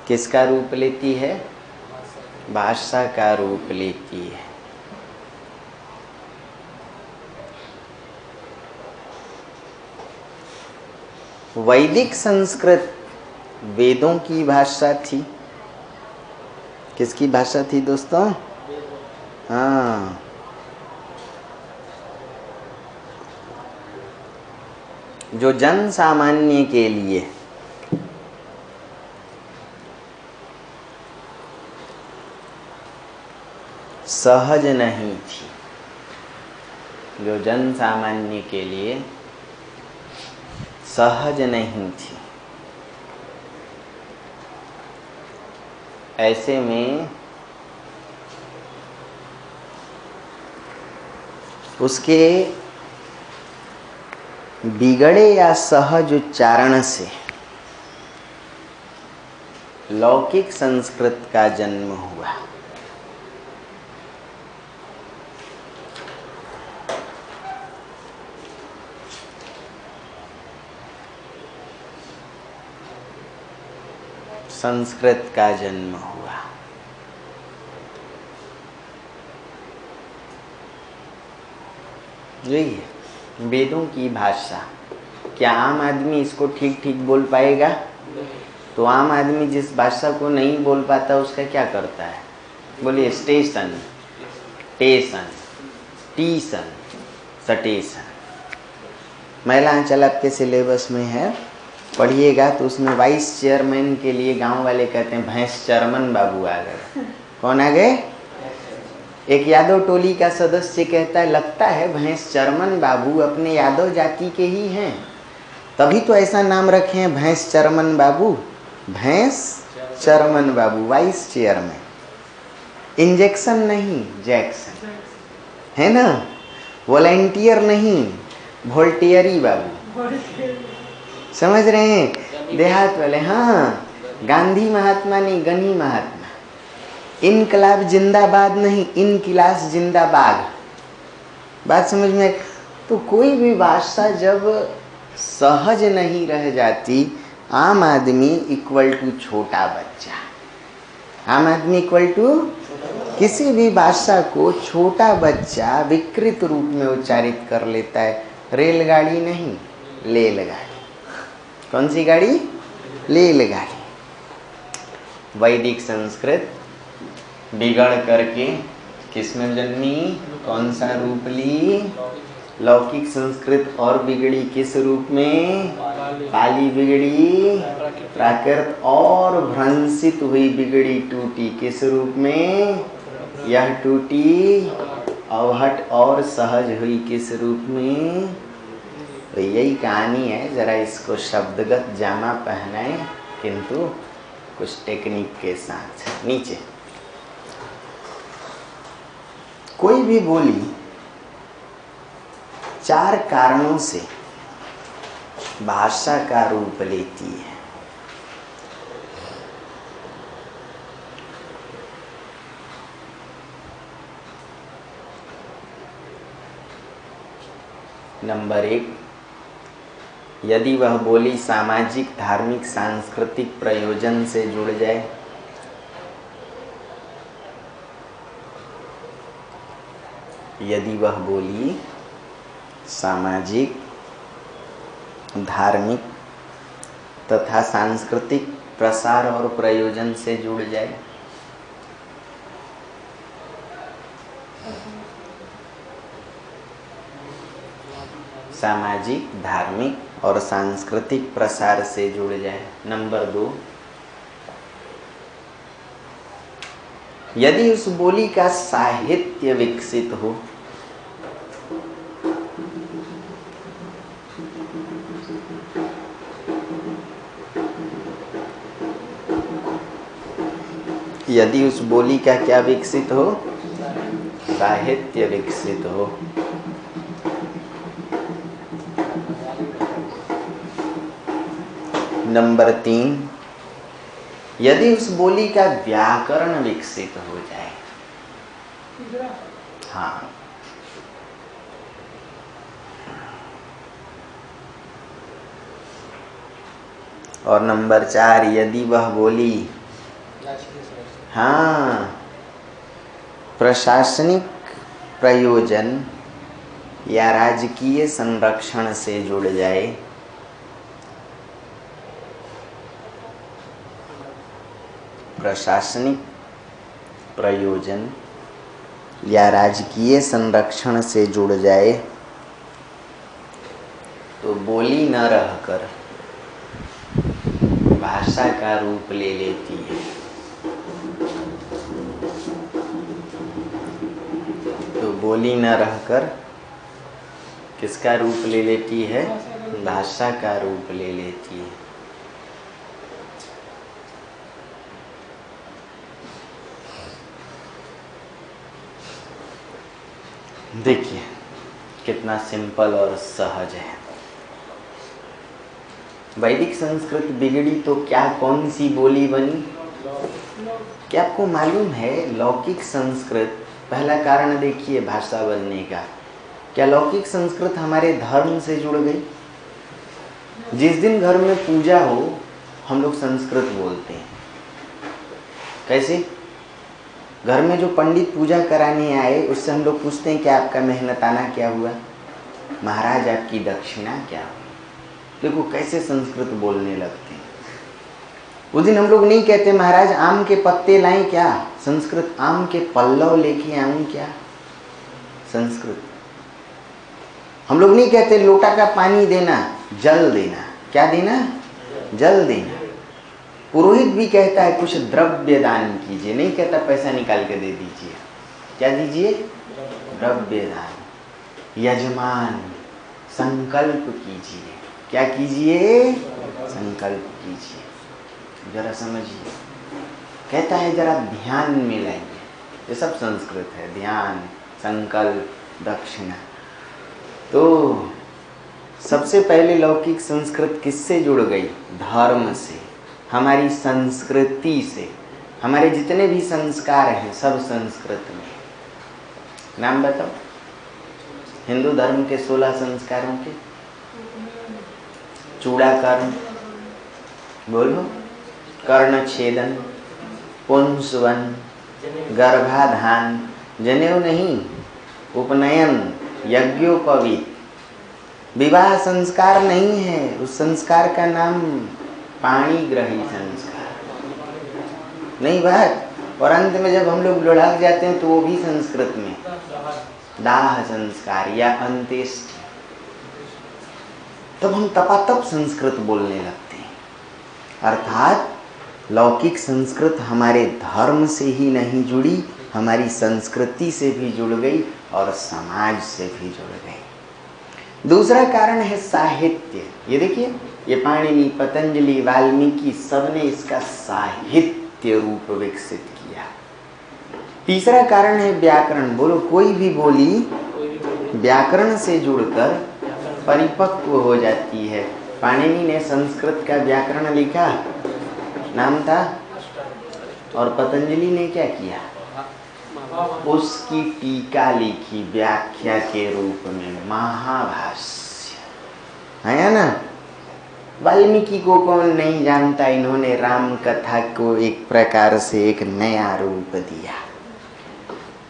S1: किसका रूप लेती है? भाषा का रूप लेती है। वैदिक संस्कृत वेदों की भाषा थी। किसकी भाषा थी दोस्तों? हाँ, जो जन सामान्य के लिए सहज नहीं थी, जो जन सामान्य के लिए सहज नहीं थी। ऐसे में उसके बिगड़े या सहज उच्चारण से लौकिक संस्कृत का जन्म हुआ। संस्कृत का जन्म हुआ। यही है वेदों की भाषा। क्या आम आदमी इसको ठीक ठीक बोल पाएगा? तो आम आदमी जिस भाषा को नहीं बोल पाता उसका क्या करता है? बोलिए स्टेशन, टेशन, टीशन, सटेशन। महिला अंचल आपके सिलेबस में है, पढ़िएगा तो उसमें वाइस चेयरमैन के लिए गांव वाले कहते हैं भैंस चरमन बाबू आ गए। कौन आ गए? एक यादव टोली का सदस्य कहता है लगता है भैंस चरमन बाबू अपने यादव जाति के ही हैं, तभी तो ऐसा नाम रखे हैं भैंस चरमन बाबू। भैंस चरमन बाबू वाइस चेयरमैन, इंजेक्शन नहीं जैक्सन, है ना? वॉलंटियर नहीं वोल्टियरी बाबू। समझ रहे हैं देहात वाले? हाँ, गांधी महात्मा नहीं गनी महात्मा। इनकलाब जिंदाबाद नहीं इनकिलास जिंदाबाद। बात समझ में? तो कोई भी भाषा जब सहज नहीं रह जाती, आम आदमी इक्वल टू छोटा बच्चा। आम आदमी इक्वल टू किसी भी भाषा को छोटा बच्चा विकृत रूप में उच्चारित कर लेता है। रेलगाड़ी नहीं लेलगाड़ी। कौन सी गाड़ी? रेलगाड़ी। वैदिक संस्कृत बिगड़ करके किसमें जन्मी? कौन सा रूप ली? लौकिक संस्कृत। और बिगड़ी किस रूप में? पाली बिगड़ी प्राकृत। और भ्रंशित हुई बिगड़ी टूटी किस रूप में? यह टूटी अवहट और सहज हुई किस रूप में? तो यही कहानी है। जरा इसको शब्दगत जामा पहनाए, किंतु कुछ टेक्निक के साथ। नीचे कोई भी बोली चार कारणों से भाषा का रूप लेती है। नंबर 1, यदि वह बोली सामाजिक, धार्मिक, सांस्कृतिक प्रयोजन से जुड़ जाए। यदि वह बोली सामाजिक, धार्मिक तथा सांस्कृतिक प्रसार और प्रयोजन से जुड़ जाए। सामाजिक, धार्मिक और सांस्कृतिक प्रसार से जुड़ जाए। नंबर 2, यदि उस बोली का साहित्य विकसित हो। यदि उस बोली का क्या विकसित हो? साहित्य विकसित हो। नंबर 3, यदि उस बोली का व्याकरण विकसित हो जाए। हाँ, और नंबर 4, यदि वह बोली हाँ प्रशासनिक प्रयोजन या राजकीय संरक्षण से जुड़ जाए, प्रशासनिक प्रयोजन या राजकीय संरक्षण से जुड़ जाए, तो बोली न रहकर भाषा का रूप ले लेती है। तो बोली न रहकर किसका रूप ले लेती है? भाषा का रूप ले लेती है। देखिए कितना सिंपल और सहज है। वैदिक संस्कृत बिगड़ी तो क्या कौन सी बोली बनी? क्या आपको मालूम है लौकिक संस्कृत, पहला कारण देखिए भाषा बनने का, क्या लौकिक संस्कृत हमारे धर्म से जुड़ गई? जिस दिन घर में पूजा हो हम लोग संस्कृत बोलते हैं। कैसे? घर में जो पंडित पूजा कराने आए उससे हम लोग पूछते हैं कि आपका मेहनताना क्या हुआ, महाराज आपकी दक्षिणा क्या हुई। देखो कैसे संस्कृत बोलने लगते हैं। उस दिन हम लोग नहीं कहते महाराज आम के पत्ते लाएं क्या, संस्कृत आम के पल्लव लेके आऊं क्या, संस्कृत। हम लोग नहीं कहते लोटा का पानी देना, जल देना, क्या देना, जल देना। पुरोहित भी कहता है कुछ द्रव्य दान कीजिए, नहीं कहता पैसा निकाल के दे दीजिए। क्या दीजिए? द्रव्य दान। यजमान संकल्प कीजिए, क्या कीजिए? संकल्प कीजिए। जरा समझिए, कहता है जरा ध्यान में लाइए। ये सब संस्कृत है, ध्यान, संकल्प, दक्षिणा। तो सबसे पहले लौकिक संस्कृत किससे जुड़ गई? धर्म से, हमारी संस्कृति से। हमारे जितने भी संस्कार हैं सब संस्कृत में। नाम बताओ हिंदू धर्म के 16 संस्कारों के। चूड़ाकर्ण, बोलो, कर्ण छेदन, पुंसवन, गर्भाधान, जनेऊ नहीं, उपनयन, यज्ञोपवीत। विवाह संस्कार नहीं है, उस संस्कार का नाम पाणिग्रही संस्कार नहीं बात। और अंत में जब हम लोग लुढ़क जाते हैं तो वो भी संस्कृत में दाह संस्कार या अंत्येष्टि। तब हम तपातप संस्कृत बोलने लगते हैं। अर्थात लौकिक संस्कृत हमारे धर्म से ही नहीं जुड़ी, हमारी संस्कृति से भी जुड़ गई और समाज से भी जुड़ गई। दूसरा कारण है साहित्य। ये देखिए, ये पाणिनि, पतंजलि, वाल्मीकि सबने इसका साहित्य रूप विकसित किया। तीसरा कारण है व्याकरण। बोलो, कोई भी बोली व्याकरण से जुड़कर परिपक्व हो जाती है। पाणिनि ने संस्कृत का व्याकरण लिखा, नाम था, और पतंजलि ने क्या किया? उसकी टीका लिखी व्याख्या के रूप में, महाभाष्य है ना। वाल्मीकि को कौन नहीं जानता, इन्होंने राम कथा को एक प्रकार से एक नया रूप दिया।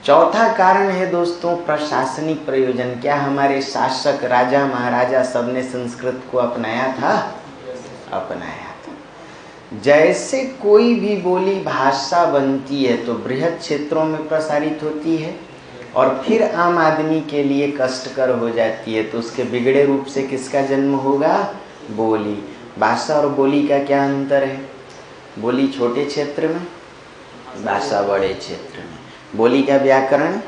S1: चौथा कारण है दोस्तों प्रशासनिक प्रयोजन। क्या हमारे शासक राजा महाराजा सबने संस्कृत को अपनाया था? अपनाया था। जैसे कोई भी बोली भाषा बनती है तो बृहद क्षेत्रों में प्रसारित होती है और फिर आम आदमी के लिए कष्टकर हो जाती है, तो उसके बिगड़े रूप से किसका जन्म होगा? बोली। भाषा और बोली का क्या अंतर है? बोली छोटे क्षेत्र में, भाषा बड़े क्षेत्र में। बोली का व्याकरण,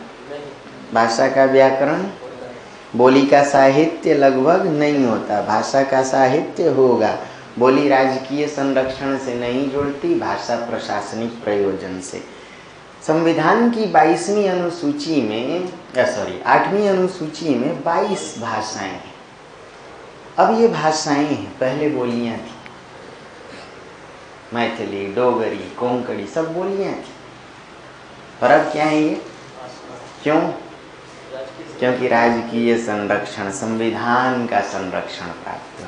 S1: भाषा का व्याकरण, बोली का साहित्य लगभग नहीं होता, भाषा का साहित्य होगा। बोली राजकीय संरक्षण से नहीं जुड़ती, भाषा प्रशासनिक प्रयोजन से। संविधान की 22वीं अनुसूची में 8वीं अनुसूची में 22 भाषाएं हैं। अब ये भाषाएं हैं, पहले बोलियां थी। मैथिली, डोगरी, कोंकणी सब बोलियां थी। पर अब क्या है ये? क्यों? क्योंकि राजकीय संरक्षण, संविधान का संरक्षण प्राप्त हो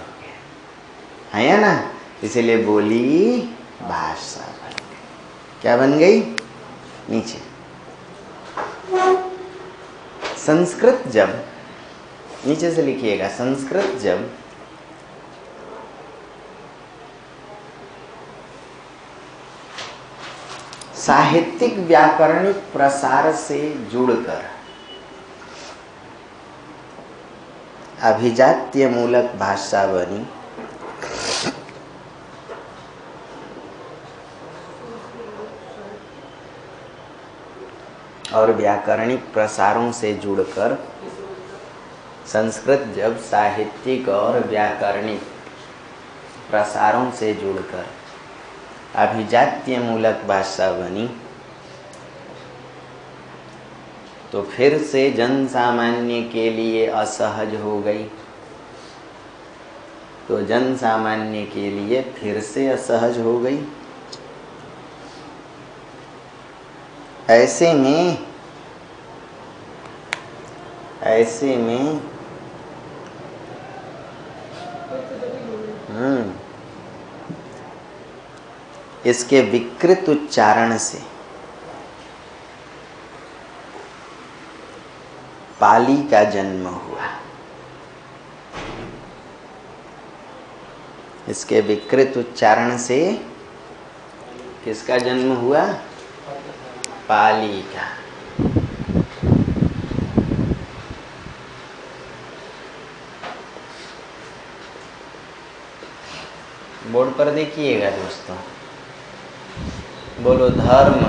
S1: गया है ना, इसीलिए बोली भाषा बन गई। क्या बन गई? नीचे संस्कृत जब, नीचे से लिखिएगा, संस्कृत जब साहित्यिक व्याकरणिक प्रसार से जुड़कर अभिजात्य मूलक भाषा बनी, और व्याकरणिक प्रसारों से जुड़कर संस्कृत जब साहित्यिक और व्याकरणिक प्रसारों से जुड़कर अभिजात्य मूलक भाषा बनी, तो फिर से जन सामान्य के लिए असहज हो गई। तो जन सामान्य के लिए फिर से असहज हो गई। ऐसे में इसके विकृत उच्चारण से पाली का जन्म हुआ। इसके विकृत उच्चारण से किसका जन्म हुआ? पाली का। बोर्ड पर देखिएगा दोस्तों, बोलो धर्म।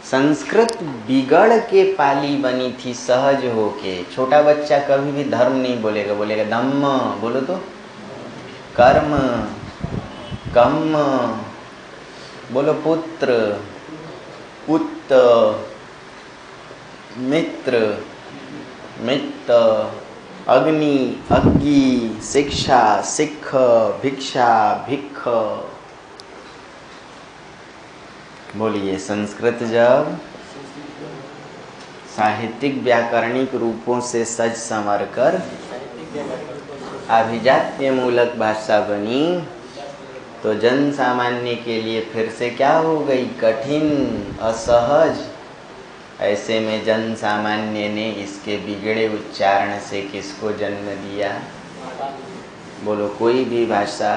S1: संस्कृत बिगड़ के पाली बनी थी सहज होके। छोटा बच्चा कभी भी धर्म नहीं बोलेगा, बोलेगा धम्म। बोलो तो कर्म, कम्म। बोलो पुत्र, पुत्त, मित्र, मित्त, अग्नि, अग्गी, शिक्षा, सिक्ख, भिक्षा, भिक्ख। बोलिए, संस्कृत जब साहित्यिक व्याकरणिक रूपों से सज संवर कर अभिजात्य मूलक भाषा बनी, तो जन सामान्य के लिए फिर से क्या हो गई? कठिन, असहज। ऐसे में जन सामान्य ने इसके बिगड़े उच्चारण से किसको जन्म दिया? बोलो, कोई भी भाषा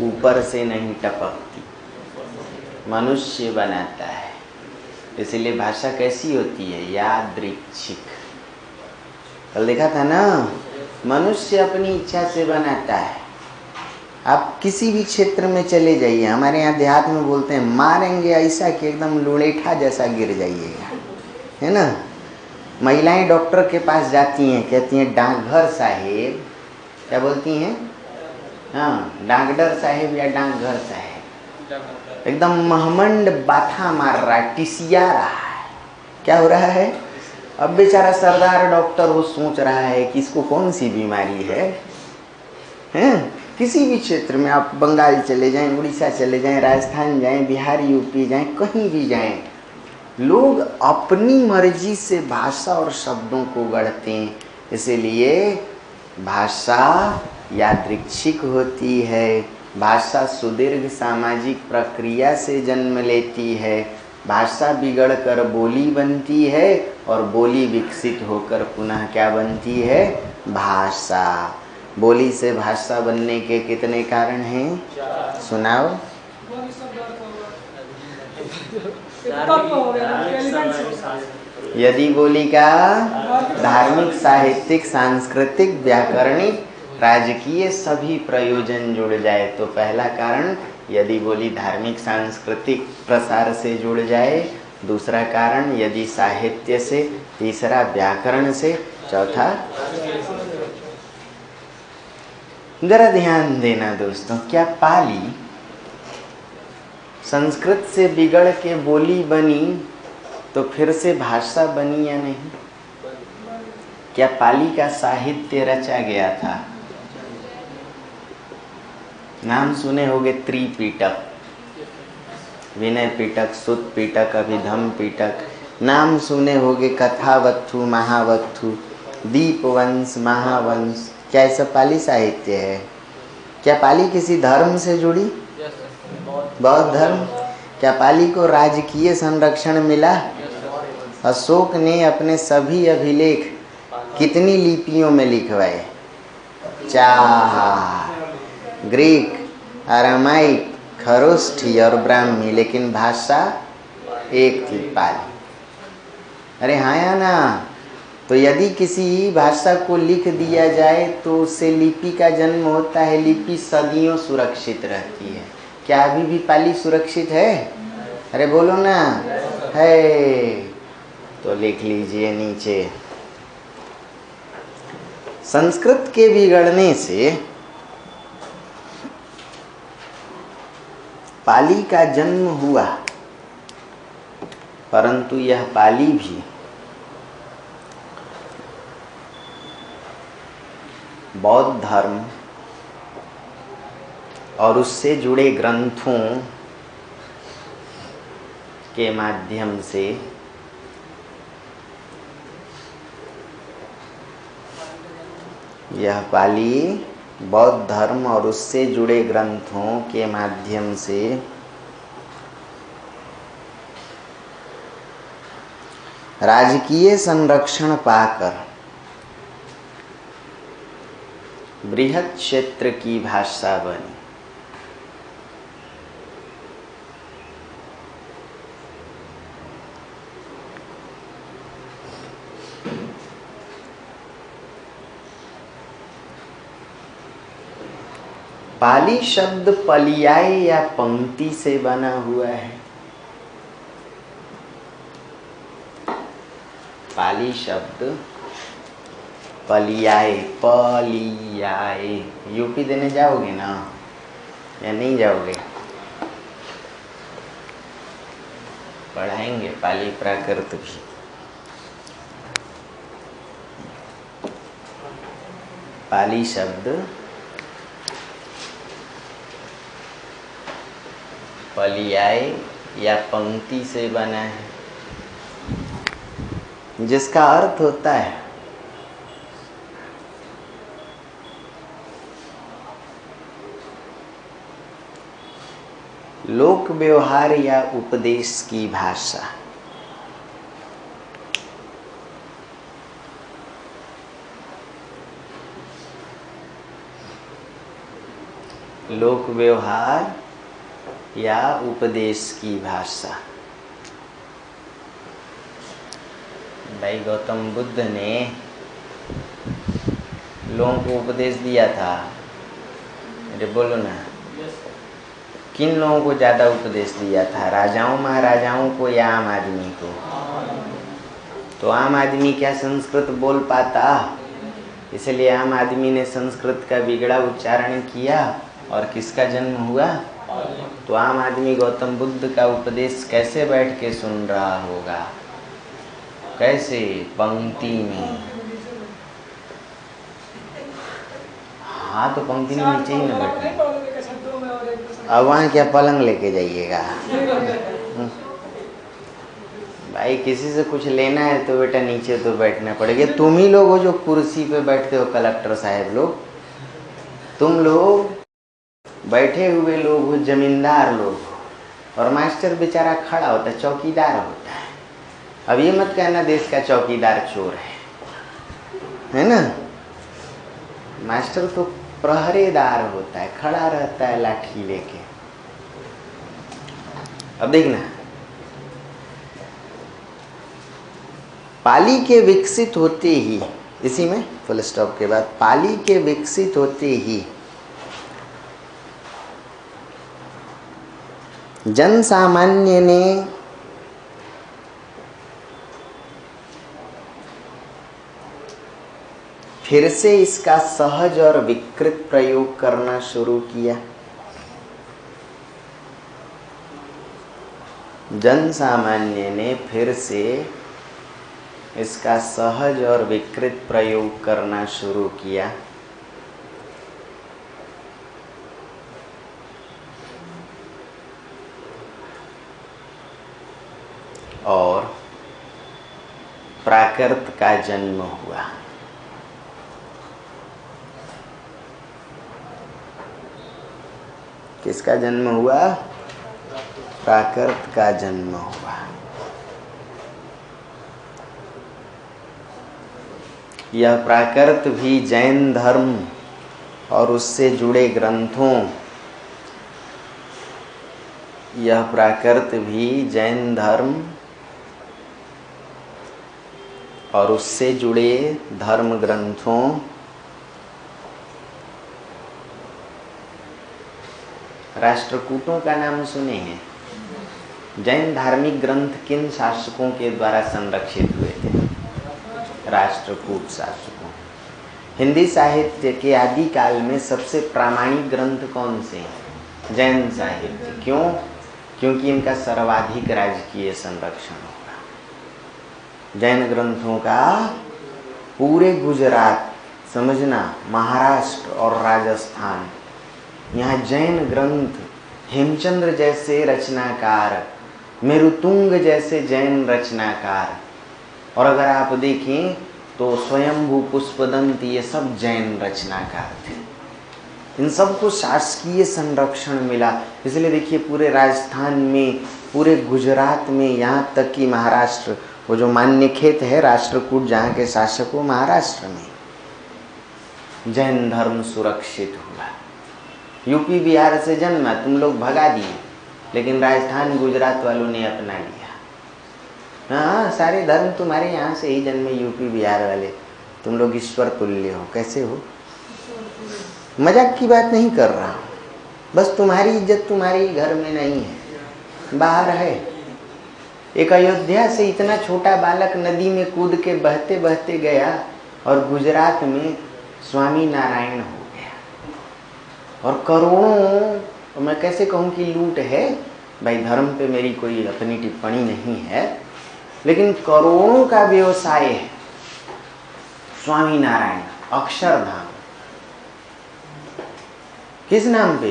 S1: ऊपर से नहीं टपकती, मनुष्य बनाता है। इसलिए भाषा कैसी होती है? यादृच्छिक। कल देखा था ना, मनुष्य अपनी इच्छा से बनाता है। आप किसी भी क्षेत्र में चले जाइए, हमारे यहाँ देहात में बोलते हैं मारेंगे ऐसा कि एकदम लुढ़ेठा जैसा गिर जाइएगा, है ना। महिलाएं डॉक्टर के पास जाती हैं, कहती हैं डाकघर साहेब, क्या बोलती हैं? हाँ, डाकघर साहेब या डाकघर साहेब। एकदम महमंड बाथा मार रहा है, टिसिया रहा है। क्या हो रहा है? अब बेचारा सरदार डॉक्टर वो सोच रहा है कि इसको कौन सी बीमारी है, हैं? किसी भी क्षेत्र में आप बंगाल चले जाएं, उड़ीसा चले जाएं, राजस्थान जाएं, बिहार, यूपी जाएं, कहीं भी जाएं, लोग अपनी मर्जी से भाषा और शब्दों को गढ़ते हैं। इसीलिए भाषा यादृच्छिक होती है। भाषा सुदीर्घ सामाजिक प्रक्रिया से जन्म लेती है। भाषा बिगड़ कर बोली बनती है और बोली विकसित होकर पुनः क्या बनती है? भाषा। बोली से भाषा बनने के कितने कारण हैं? सुनाओ। यदि बोली का धार्मिक, साहित्यिक, सांस्कृतिक, व्याकरणिक, राजकीय सभी प्रयोजन जुड़ जाए तो पहला कारण, यदि बोली धार्मिक सांस्कृतिक प्रसार से जुड़ जाए। दूसरा कारण यदि साहित्य से, तीसरा व्याकरण से, चौथा। जरा ध्यान देना दोस्तों, क्या पाली संस्कृत से बिगड़ के बोली बनी तो फिर से भाषा बनी या नहीं? क्या पाली का साहित्य रचा गया था? नाम सुने होंगे त्रिपिटक, विनय पिटक, सुत पिटक, अभिधम पिटक। नाम सुने होंगे कथावत्थु, महावत्थु, दीपवंश, महावंश। क्या ये सब पाली साहित्य है? क्या पाली किसी धर्म से जुड़ी? बौद्ध धर्म। क्या पाली को राजकीय संरक्षण मिला? अशोक ने अपने सभी अभिलेख कितनी लिपियों में लिखवाए? 4। ग्रीक, अरामाइक, खरोष्ठी और ब्राह्मी, लेकिन भाषा एक थी, पाली। अरे हाँ या ना? तो यदि किसी भाषा को लिख दिया जाए तो उससे लिपि का जन्म होता है। लिपि सदियों सुरक्षित रहती है। क्या अभी भी पाली सुरक्षित है? अरे बोलो ना, है। तो लिख लीजिए नीचे। संस्कृत के बिगड़ने से पाली का जन्म हुआ, परंतु यह पाली भी बौद्ध धर्म और उससे जुड़े ग्रंथों के माध्यम से यह पाली बौद्ध धर्म और उससे जुड़े ग्रंथों के माध्यम से राजकीय संरक्षण पाकर बृहत क्षेत्र की भाषा बनी। पाली शब्द पलियाए या पंक्ति से बना हुआ है। पाली शब्द पलियाए, पलियाए। यूपी देने जाओगे ना या नहीं जाओगे? पढ़ाएंगे पाली प्राकृत भी। पाली शब्द पलियाए या पंक्ति से बना है, जिसका अर्थ होता है लोक व्यवहार या उपदेश की भाषा। लोक व्यवहार या उपदेश की भाषा। भाई गौतम बुद्ध ने लोगों को उपदेश दिया था। अरे बोलो ना, किन लोगों को ज्यादा उपदेश दिया था? राजाओं महाराजाओं को या आम आदमी को? तो आम आदमी क्या संस्कृत बोल पाता? इसलिए आम आदमी ने संस्कृत का बिगड़ा उच्चारण किया और किसका जन्म हुआ? तो आम आदमी गौतम बुद्ध का उपदेश कैसे बैठ के सुन रहा होगा? कैसे? पंक्ति में। हाँ, तो पंक्ति में नीचे ही न बैठे। अब वहाँ क्या पलंग लेके जाइएगा? भाई किसी से कुछ लेना है तो बेटा नीचे तो बैठना पड़ेगा। तुम ही लोग हो जो कुर्सी पे बैठते हो, कलेक्टर साहब लोग। तुम लोग बैठे हुए लोग हो, जमींदार लोग हो, और मास्टर बेचारा खड़ा होता है, चौकीदार होता है। अब ये मत कहना देश का चौकीदार चोर है ना? मास्टर तो प्रहरेदार होता है, खड़ा रहता है लाठी लेके। अब देखना, पाली के विकसित होते ही, इसी में फुल स्टॉप के बाद, पाली के विकसित होते ही जन सामान्य ने फिर से इसका सहज और विकृत प्रयोग करना शुरू किया। जन सामान्य ने फिर से इसका सहज और विकृत प्रयोग करना शुरू किया। और प्राकृत का जन्म हुआ। किसका जन्म हुआ? प्राकृत का जन्म हुआ। यह प्राकृत भी जैन धर्म और उससे जुड़े ग्रंथों, यह प्राकृत भी जैन धर्म और उससे जुड़े धर्म ग्रंथों, राष्ट्रकूटों का नाम सुने हैं? जैन धार्मिक ग्रंथ किन शासकों के द्वारा संरक्षित हुए थे? राष्ट्रकूट शासकों। हिंदी साहित्य के आदि काल में सबसे प्रामाणिक ग्रंथ कौन से हैं? जैन साहित्य। क्यों? क्योंकि इनका सर्वाधिक राजकीय संरक्षण होगा। जैन ग्रंथों का पूरे गुजरात, समझना, महाराष्ट्र और राजस्थान, यहाँ जैन ग्रंथ, हेमचंद्र जैसे रचनाकार, मेरुतुंग जैसे जैन रचनाकार, और अगर आप देखें तो स्वयंभू, पुष्पदंत, ये सब जैन रचनाकार थे। इन सबको शासकीय संरक्षण मिला। इसलिए देखिए पूरे राजस्थान में, पूरे गुजरात में, यहाँ तक कि महाराष्ट्र, वो जो मान्यखेत है राष्ट्रकूट जहाँ के शासक, वो महाराष्ट्र में जैन धर्म सुरक्षित हुआ। यूपी बिहार से जन्मा, तुम लोग भगा दिए, लेकिन राजस्थान गुजरात वालों ने अपना लिया। हाँ, सारे धर्म तुम्हारे यहाँ से ही जन्मे, यूपी बिहार वाले। तुम लोग ईश्वर तुल्य हो। कैसे हो? मजाक की बात नहीं कर रहा हूँ, बस तुम्हारी इज्जत तुम्हारी घर में नहीं है, बाहर है। एक अयोध्या से इतना छोटा बालक नदी में कूद के बहते बहते गया और गुजरात में स्वामी नारायण हो गया। और करोड़ों, मैं कैसे कहूँ कि लूट है, भाई धर्म पे मेरी कोई अपनी टिप्पणी नहीं है, लेकिन करोड़ों का व्यवसाय है स्वामी नारायण, अक्षरधाम। किस नाम पे?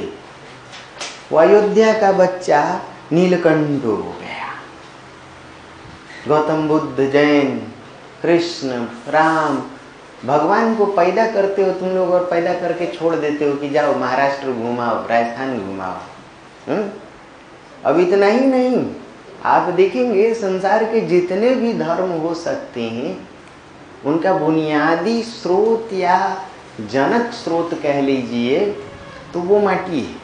S1: वो अयोध्या का बच्चा नीलकंठ हो गया। गौतम बुद्ध, जैन, कृष्ण, राम, भगवान को पैदा करते हो तुम लोग और पैदा करके छोड़ देते हो कि जाओ महाराष्ट्र घुमाओ, राजस्थान घुमाओ। अब इतना ही नहीं, आप देखेंगे संसार के जितने भी धर्म हो सकते हैं उनका बुनियादी स्रोत या जनक स्रोत कह लीजिए तो वो माटी है।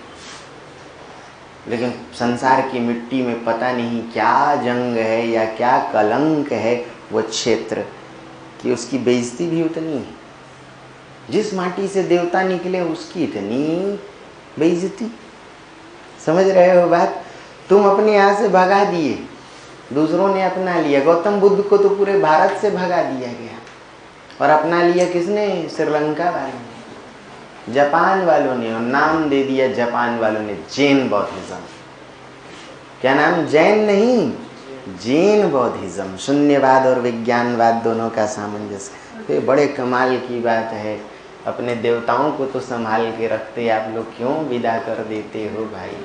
S1: लेकिन संसार की मिट्टी में पता नहीं क्या जंग है या क्या कलंक है वो क्षेत्र, कि उसकी बेइज्जती भी उतनी है। जिस माटी से देवता निकले उसकी इतनी बेइज्जती। समझ रहे हो बात? तुम अपने यहाँ से भगा दिए, दूसरों ने अपना लिया। गौतम बुद्ध को तो पूरे भारत से भगा दिया गया, और अपना लिया किसने? श्रीलंका वालों ने, जापान वालों ने, और नाम दे दिया जापान वालों ने जैन बौद्धिज्म। क्या नाम? जैन नहीं, जैन बौद्धिज्म। शून्यवाद और विज्ञानवाद दोनों का सामंजस्य। ये बड़े कमाल की बात है। अपने देवताओं को तो संभाल के रखते, आप लोग क्यों विदा कर देते हो भाई?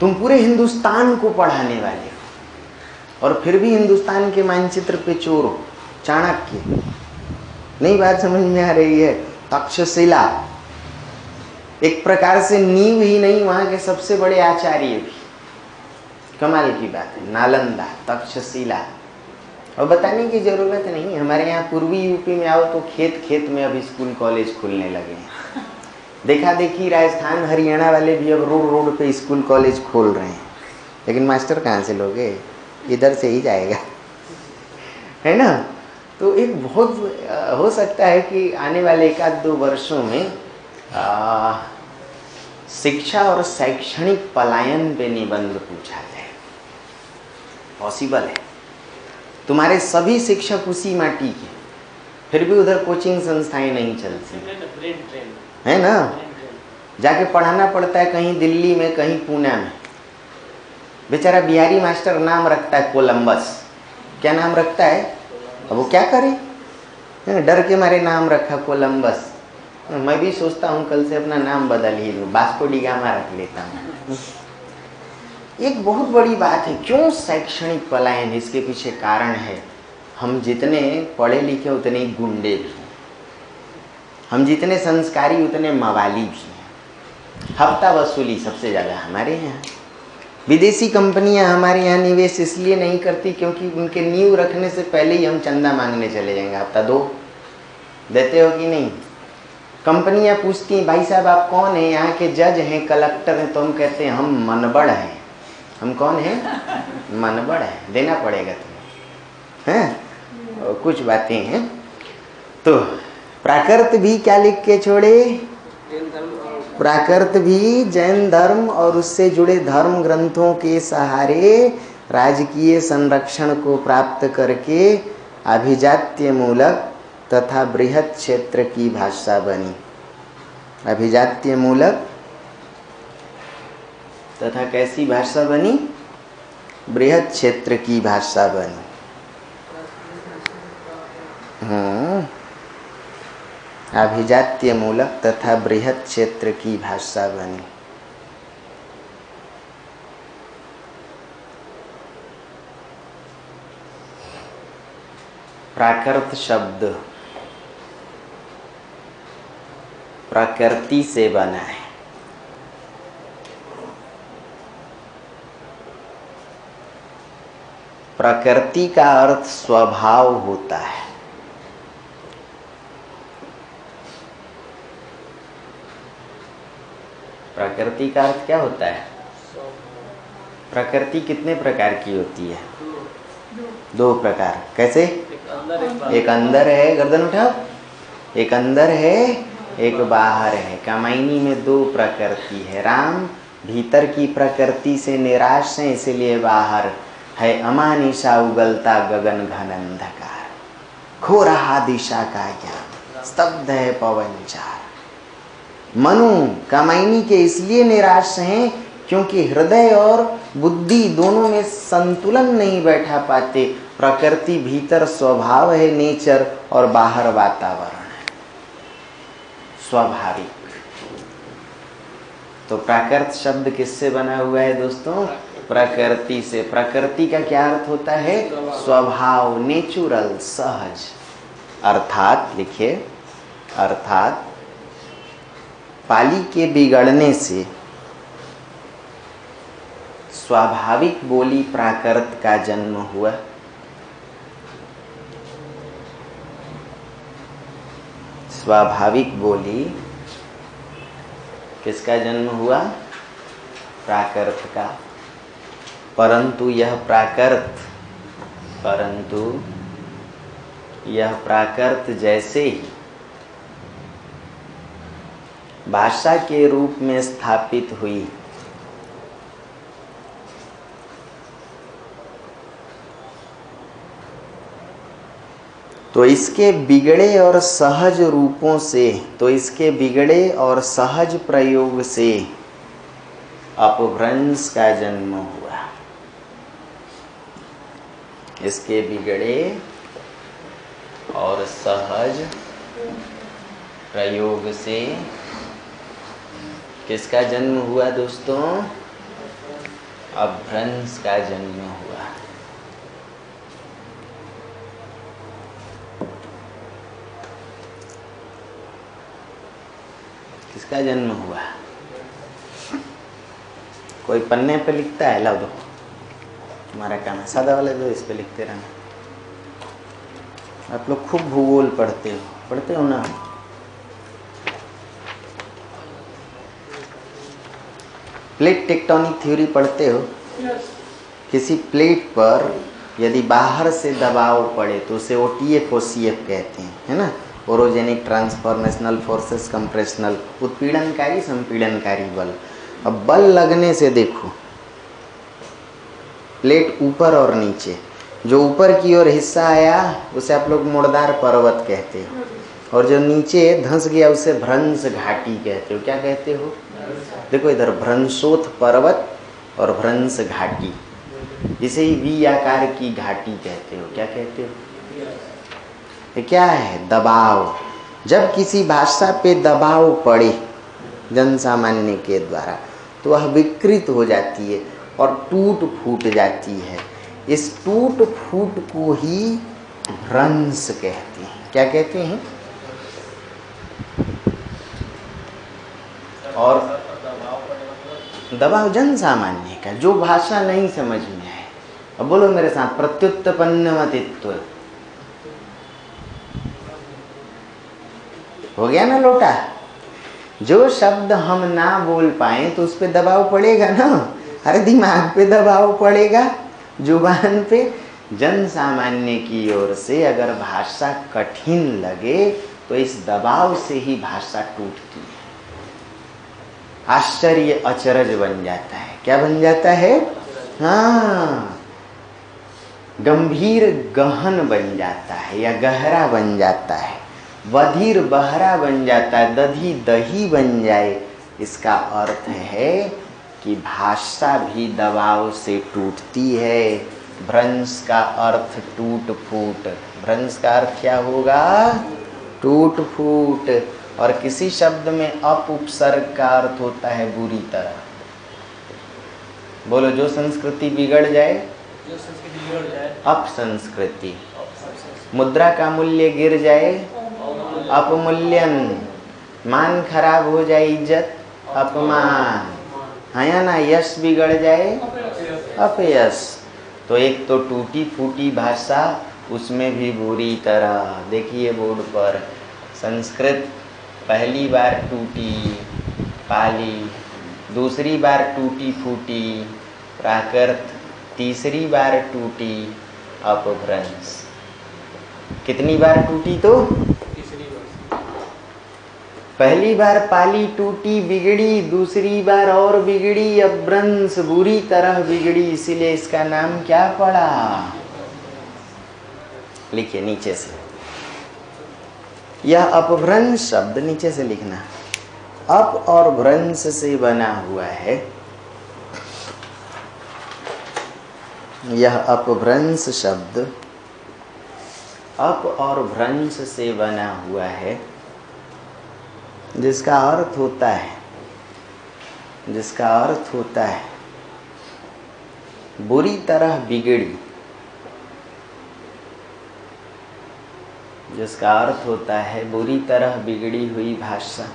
S1: तुम पूरे हिंदुस्तान को पढ़ाने वाले हो और फिर भी हिंदुस्तान के मानचित्र पे चोर हो। चाणक्य, नहीं बात समझ में आ रही है? तक्षशिला एक प्रकार से नींव ही नहीं, वहां के सबसे बड़े आचार्य भी। कमाल की बात है। नालंदा, तक्षशिला, और बताने की जरूरत नहीं। हमारे यहाँ पूर्वी यूपी में आओ तो खेत खेत में अब स्कूल कॉलेज खुलने लगे हैं। देखा देखी राजस्थान हरियाणा वाले भी अब रोड रोड पे स्कूल कॉलेज खोल रहे हैं, लेकिन मास्टर कहाँ से लोगे? इधर से ही जाएगा, है ना? तो एक बहुत हो सकता है कि आने वाले 1-2 वर्षों में शिक्षा और शैक्षणिक पलायन पे निबंध पूछा जाए। पॉसिबल है। तुम्हारे सभी शिक्षक उसी माटी के, फिर भी उधर कोचिंग संस्थाएं नहीं चलती, है ना? जाके पढ़ाना पड़ता है कहीं दिल्ली में, कहीं पुणे में। बेचारा बिहारी मास्टर नाम रखता है कोलंबस। क्या नाम रखता है? अब वो क्या करे? डर के मारे नाम रखा कोलंबस। मैं भी सोचता हूँ कल से अपना नाम बदल ही लूँ, वास्को डी गामा रख लेता हूँ। एक बहुत बड़ी बात है, क्यों शैक्षणिक पलायन, इसके पीछे कारण है हम जितने पढ़े लिखे उतने ही गुंडे भी हैं, हम जितने संस्कारी उतने मवाली भी हैं। हफ्ता वसूली सबसे ज़्यादा हमारे यहाँ। विदेशी कंपनियां हमारे यहाँ निवेश इसलिए नहीं करती क्योंकि उनके नींव रखने से पहले ही हम चंदा मांगने चले जाएंगे। हफ्ता दो देते हो कि नहीं? कंपनियां पूछती हैं भाई साहब आप कौन हैं, यहाँ के जज हैं, कलेक्टर हैं, तो हम कहते हैं हम मनबड़ हैं। हम कौन हैं? मनबड़ हैं, देना पड़ेगा तुम्हें, हैं? कुछ बातें हैं। तो प्राकृत भी क्या लिख के छोड़े? प्राकृत भी जैन धर्म और उससे जुड़े धर्म ग्रंथों के सहारे राजकीय संरक्षण को प्राप्त करके अभिजात्य मूलक तथा बृहत क्षेत्र की भाषा बनी। अभिजात्य मूलक तथा कैसी भाषा बनी? बृहत क्षेत्र की भाषा बनी। अभिजात्य मूलक तथा बृहत क्षेत्र की भाषा बनी। प्राकृत शब्द प्रकृति से बना है। प्रकृति का अर्थ स्वभाव होता है। प्रकृति का अर्थ क्या होता है? प्रकृति कितने प्रकार की होती है? दो प्रकार। कैसे? एक अंदर है, गर्दन उठाओ, एक अंदर है, एक बाहर है। कामायनी में दो प्रकृति है। राम भीतर की प्रकृति से निराश है, इसलिए बाहर है अमानिशा उगलता गगन घन अंधकार, खो रहा दिशा का ज्ञान, स्तब्ध है पवन चार। मनु कामायनी के इसलिए निराश हैं क्योंकि हृदय और बुद्धि दोनों में संतुलन नहीं बैठा पाते। प्रकृति भीतर स्वभाव है, नेचर, और बाहर वातावरण है, स्वाभाविक। तो प्राकृत शब्द किससे बना हुआ है दोस्तों? प्रकृति से। प्रकृति का क्या अर्थ होता है? स्वभाव, नेचुरल, सहज। अर्थात लिखिए, अर्थात पाली के बिगड़ने से स्वाभाविक बोली प्राकृत का जन्म हुआ। स्वाभाविक बोली किसका जन्म हुआ? प्राकृत का। परंतु यह प्राकृत जैसे ही भाषा के रूप में स्थापित हुई, तो इसके बिगड़े और सहज रूपों से, तो इसके बिगड़े और सहज प्रयोग से अपभ्रंश का जन्म हुआ। इसके बिगड़े और सहज प्रयोग से किसका जन्म हुआ दोस्तों? अपभ्रंश का जन्म हुआ। किसका जन्म हुआ? कोई पन्ने पे लिखता है? लाओ दो, तुम्हारा काम है, सादा वाले दो, इस पे लिखते रहना। आप लोग खूब भूगोल पढ़ते हो ना? प्लेट टेक्टोनिक थ्योरी पढ़ते हो? किसी प्लेट पर यदि बाहर से दबाव पड़े तो उसे OTF OCF कहते हैं, है ना? ओरोजेनिक, ट्रांसफॉर्मेशनल फोर्सेस, कंप्रेशनल, उत्पीड़नकारी, संपीड़नकारी बल। अब बल लगने से देखो, प्लेट ऊपर और नीचे, जो ऊपर की ओर हिस्सा आया उसे आप लोग मुड़दार पर्वत कहते हो, और जो नीचे धंस गया उसे भ्रंश घाटी कहते हो। क्या कहते हो? देखो इधर भ्रंशोथ पर्वत और भ्रंश घाटी, इसे ही V आकार की घाटी कहते हो। क्या कहते हो? ये क्या है? दबाव। जब किसी भाषा पे दबाव पड़े जन सामान्य के द्वारा तो वह विकृत हो जाती है। और टूट फूट जाती है। इस टूट फूट को ही भ्रंश कहते हैं। क्या कहते हैं? और दबाव जन सामान्य का, जो भाषा नहीं समझ में आए। अब बोलो मेरे साथ, प्रत्युत्पन्नमतित्व हो गया ना लोटा। जो शब्द हम ना बोल पाए तो उस पे दबाव पड़ेगा ना। अरे दिमाग पे दबाव पड़ेगा, जुबान पे। जन सामान्य की ओर से अगर भाषा कठिन लगे तो इस दबाव से ही भाषा टूटती है, आश्चर्य अचरज बन जाता है। क्या बन जाता है? हाँ, गंभीर गहन बन जाता है या गहरा बन जाता है, बधिर बहरा बन जाता है, दधी दही बन जाए। इसका अर्थ है कि भाषा भी दबाव से टूटती है। भ्रंश का अर्थ टूट फूट। भ्रंश का अर्थ क्या होगा? टूट फूट। और किसी शब्द में अप उपसर्ग का अर्थ होता है बुरी तरह। बोलो, जो संस्कृति बिगड़ जाए, अपसंस्कृति। मुद्रा का मूल्य गिर जाए, अपमूल्यन। मान खराब हो जाए, इज्जत, अपमान। हाँ या ना? यश बिगड़ जाए, अपयश। तो एक तो टूटी फूटी भाषा, उसमें भी बुरी तरह। देखिए बोर्ड पर, संस्कृत पहली बार टूटी, पाली दूसरी बार टूटी फूटी, प्राकृत तीसरी बार टूटी, अपभ्रंश। कितनी बार टूटी? तो पहली बार पाली टूटी बिगड़ी, दूसरी बार और बिगड़ी, अपभ्रंश बुरी तरह बिगड़ी। इसीलिए इसका नाम क्या पड़ा? लिखिए नीचे से, यह अपभ्रंश शब्द नीचे से लिखना, अप और भ्रंश से बना हुआ है। यह अपभ्रंश शब्द अप और भ्रंश से बना हुआ है, जिसका अर्थ होता है बुरी तरह बिगड़ी। जिसका अर्थ होता है बुरी तरह बिगड़ी हुई भाषा।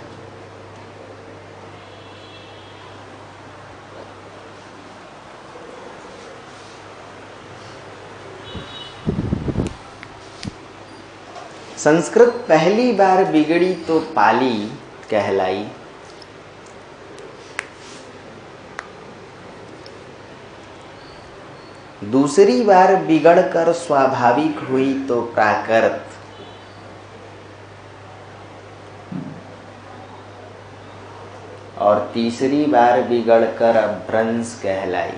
S1: संस्कृत पहली बार बिगड़ी तो पाली कहलाई, दूसरी बार बिगड़कर स्वाभाविक हुई तो प्राकृत, और तीसरी बार बिगड़कर अपभ्रंश कहलाई।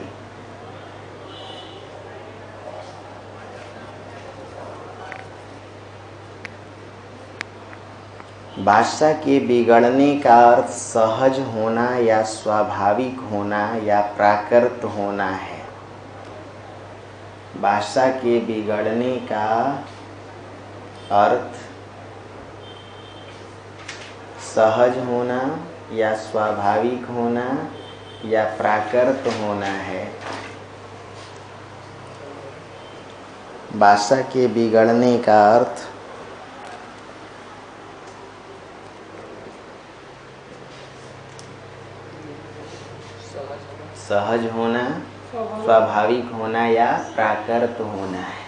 S1: भाषा के बिगड़ने का अर्थ सहज होना या स्वाभाविक होना या प्राकृत होना है। भाषा के बिगड़ने का अर्थ सहज होना या स्वाभाविक होना या प्राकृत होना है। भाषा के बिगड़ने का अर्थ सहज होना, स्वाभाविक होना या प्राकृत होना है।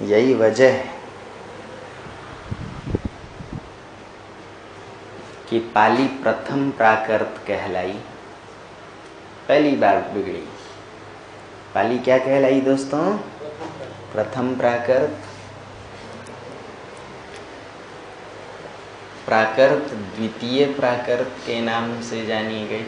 S1: यही वजह है कि पाली प्रथम प्राकृत कहलाई, पहली बार बिगड़ी। पाली क्या कहलाई दोस्तों? प्रथम प्राकृत। प्राकृत द्वितीय प्राकृत के नाम से जानी गई।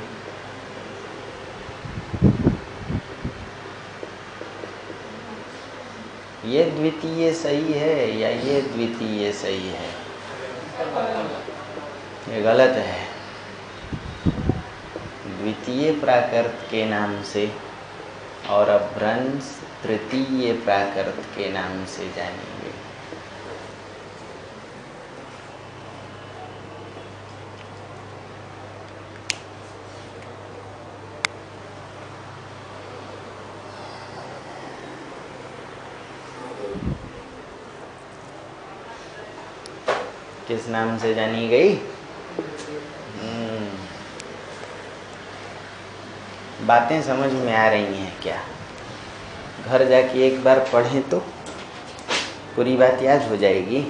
S1: ये द्वितीय सही है या ये द्वितीय सही है? ये गलत है। द्वितीय प्राकृत के नाम से और अपभ्रंश तृतीय प्राकृत के नाम से जानी गई। किस नाम से जानी गई? बातें समझ में आ रही हैं क्या? घर जाके एक बार पढ़ें तो पूरी बात याद हो जाएगी।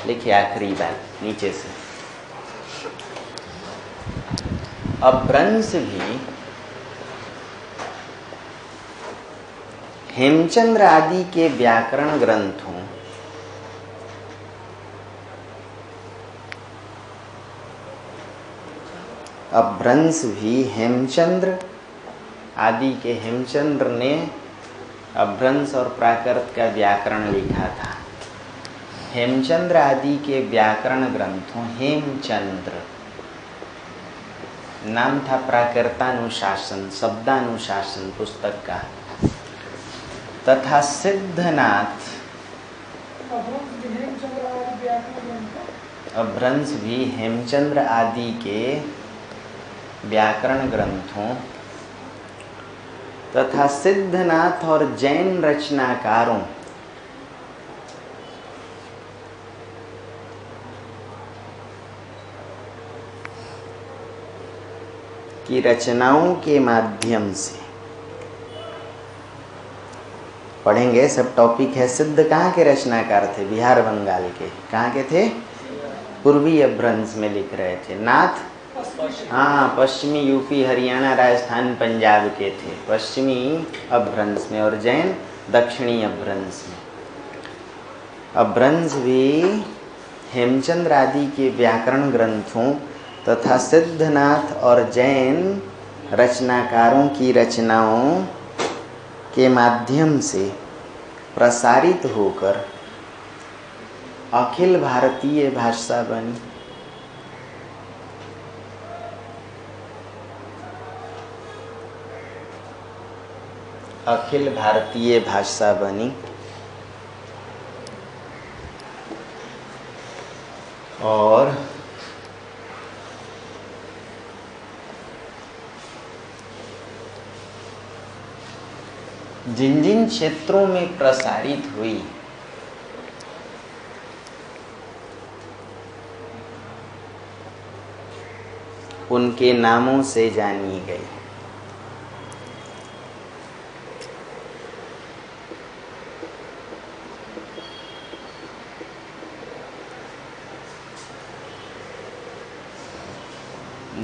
S1: लिखिए आखिरी बात नीचे से। अपभ्रंश भी हेमचंद्र आदि के व्याकरण ग्रंथों अपभ्रंश भी हेमचंद्र आदि के हेमचंद्र ने अपभ्रंश और प्राकृत का व्याकरण लिखा था। हेमचंद्र आदि के व्याकरण ग्रंथों, हेमचंद्र नाम था प्राकृतानुशासन, शब्दानुशासन पुस्तक का, तथा सिद्धनाथ अपभ्रंश भी हेमचंद्र आदि के व्याकरण ग्रंथों तथा सिद्धनाथ और जैन रचनाकारों की रचनाओं के माध्यम से पढ़ेंगे। सब टॉपिक है। सिद्ध कहाँ के रचनाकार थे? बिहार बंगाल के। कहाँ के थे? पूर्वी अपभ्रंश में लिख रहे थे। नाथ, हाँ, पश्चिमी यूपी, हरियाणा, राजस्थान, पंजाब के थे, पश्चिमी अपभ्रंश में, और जैन दक्षिणी अपभ्रंश में। अपभ्रंश भी हेमचंद्र आदि के व्याकरण ग्रंथों तथा सिद्धनाथ और जैन रचनाकारों की रचनाओं के माध्यम से प्रसारित होकर अखिल भारतीय भाषा बनी। अखिल भारतीय भाषा बनी और जिन जिन क्षेत्रों में प्रसारित हुई उनके नामों से जानी गई।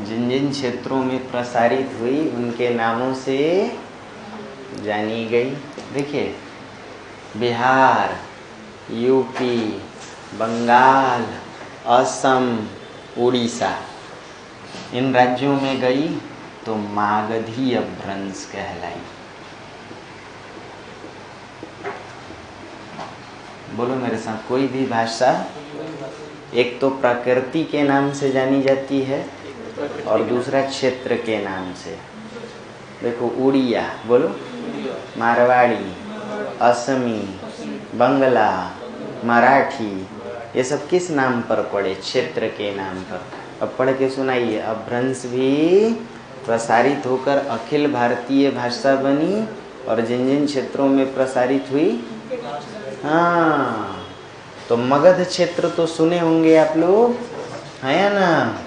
S1: जिन जिन क्षेत्रों में प्रसारित हुई उनके नामों से जानी गई। देखिए, बिहार, यूपी, बंगाल, असम, उड़ीसा, इन राज्यों में गई तो मागधी अपभ्रंश कहलाई। बोलो मेरे साथ। कोई भी भाषा एक तो प्रकृति के नाम से जानी जाती है और दूसरा क्षेत्र के नाम से। देखो, उड़िया, बोलो, मारवाड़ी, असमी, बंगला, मराठी, ये सब किस नाम पर पड़े? क्षेत्र के नाम पर। अब पढ़ के सुनाइए। अपभ्रंश भी प्रसारित होकर अखिल भारतीय भाषा बनी और जिन जिन क्षेत्रों में प्रसारित हुई, हाँ, तो मगध क्षेत्र तो सुने होंगे आप लोग, है ना?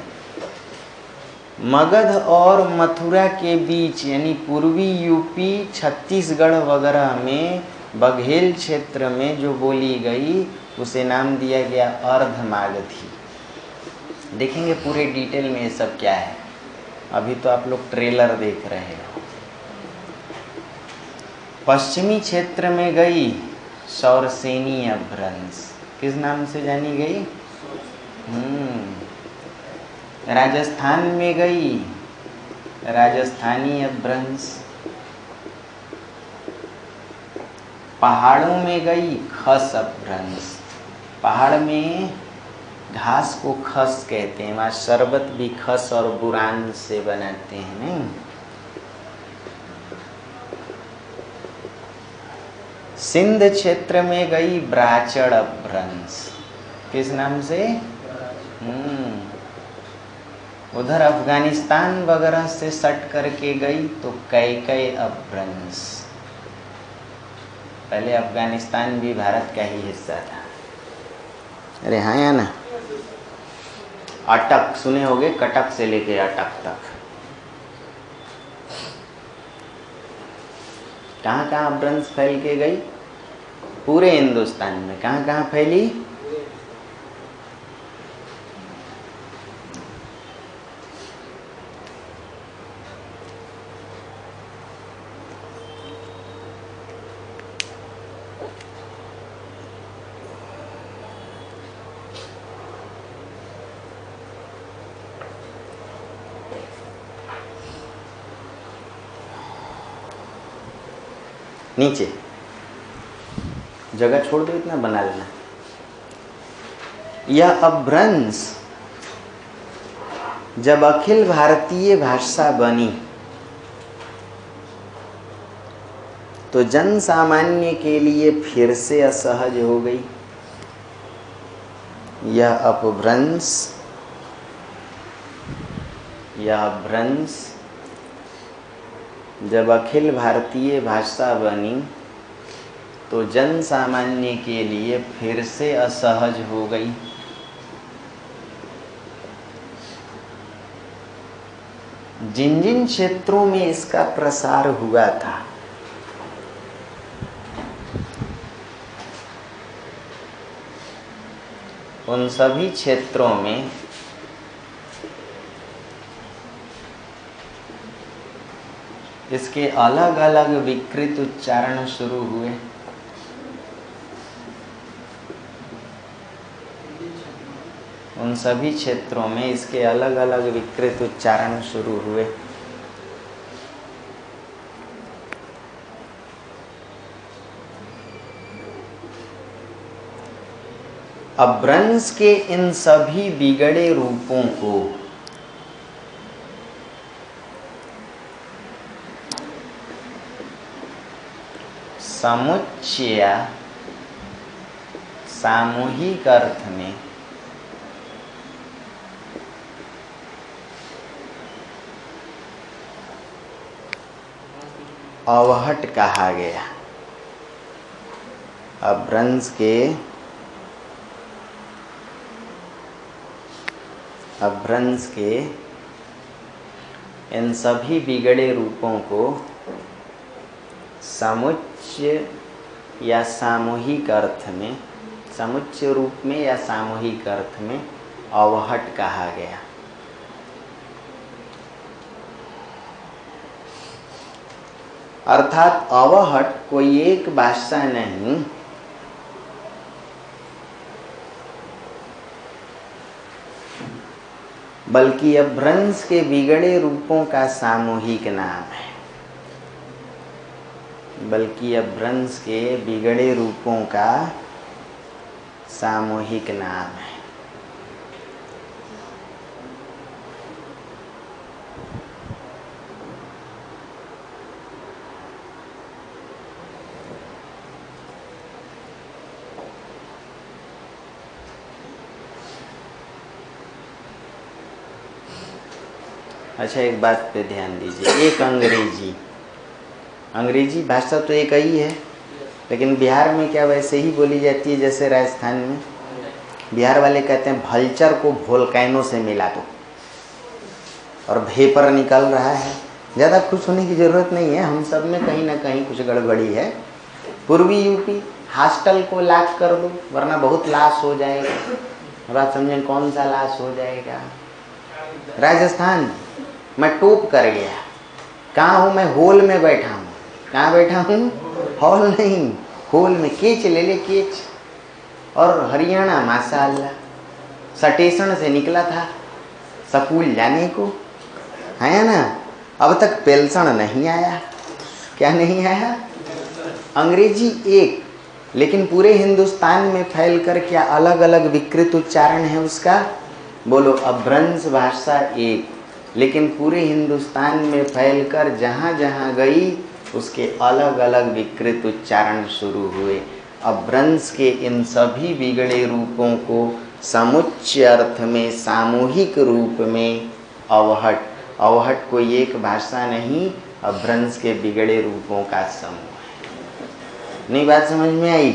S1: मगध और मथुरा के बीच यानी पूर्वी यूपी, छत्तीसगढ़ वगैरह में बघेल क्षेत्र में जो बोली गई उसे नाम दिया गया अर्धमागधी। देखेंगे पूरे डिटेल में ये सब क्या है। अभी तो आप लोग ट्रेलर देख रहे हो। पश्चिमी क्षेत्र में गई सौरसेनी अपभ्रंश, किस नाम से जानी गई? राजस्थान में गई राजस्थानी अपभ्रंश। पहाड़ों में गई खस अपभ्रंश। पहाड़ में घास को खस कहते हैं, वहाँ शरबत भी खस और बुरान से बनाते हैं, नहीं? सिंध क्षेत्र में गई ब्राचड़ अपभ्रंश, किस नाम से? उधर अफगानिस्तान वगैरह से सट करके गई तो कैकय अपभ्रंश। पहले अफगानिस्तान भी भारत का ही हिस्सा था। अरे हाँ या ना? अटक सुने होंगे, कटक से लेके अटक तक। कहाँ कहाँ अपभ्रंश फैल के गई? पूरे हिंदुस्तान में। कहाँ कहाँ फैली? नीचे जगह छोड़ दो, इतना बना लेना। यह अपभ्रंश जब अखिल भारतीय भाषा बनी तो जन सामान्य के लिए फिर से असहज हो गई। यह अपभ्रंश जब अखिल भारतीय भाषा बनी तो जन सामान्य के लिए फिर से असहज हो गई। जिन जिन क्षेत्रों में इसका प्रसार हुआ था उन सभी क्षेत्रों में इसके अलग अलग विकृत उच्चारण शुरू हुए। उन सभी क्षेत्रों में इसके अलग अलग विकृत उच्चारण शुरू हुए। अपभ्रंश के इन सभी बिगड़े रूपों को समुच्चय सामूहिक अर्थ में अवहट कहा गया। अपभ्रंश के इन सभी बिगड़े रूपों को समुच्चय या सामूहिक अर्थ में, समुच्चय रूप में या सामूहिक अर्थ में अवहट कहा गया। अर्थात अवहट कोई एक भाषा नहीं, बल्कि अपभ्रंश के बिगड़े रूपों का सामूहिक नाम है। बल्कि अपभ्रंश के बिगड़े रूपों का सामूहिक नाम है। अच्छा, एक बात पे ध्यान दीजिए। एक अंग्रेजी भाषा तो एक ही है, लेकिन बिहार में क्या वैसे ही बोली जाती है जैसे राजस्थान में? बिहार वाले कहते हैं भल्चर को वोल्केनो से मिला दो, और भेपर निकल रहा है। ज़्यादा खुश होने की ज़रूरत नहीं है, हम सब में कहीं ना कहीं कुछ गड़बड़ी है। पूर्वी यूपी हॉस्टल को लाश कर दो, वरना बहुत लाश हो जाएगा। बात समझें, कौन सा लाश हो जाएगा? राजस्थान मैं टोप कर गया। कहाँ हूँ मैं? होल में बैठा हूँ। कहाँ बैठा हूँ? हॉल नहीं, होल में। केच ले ले, केच। और हरियाणा माशाअल्लाह स्टेशन से निकला था स्कूल जाने को, है ना? अब तक पेंशन नहीं आया। क्या नहीं आया? अंग्रेजी एक, लेकिन पूरे हिंदुस्तान में फैल कर क्या अलग अलग विकृत उच्चारण है उसका? बोलो। अपभ्रंश भाषा एक, लेकिन पूरे हिंदुस्तान में फैलकर जहाँ जहाँ गई उसके अलग अलग विकृत उच्चारण शुरू हुए। अपभ्रंश के इन सभी बिगड़े रूपों को समुच्चय अर्थ में, सामूहिक रूप में अवहट कोई एक भाषा नहीं, अपभ्रंश के बिगड़े रूपों का समूह है। नहीं बात समझ में आई?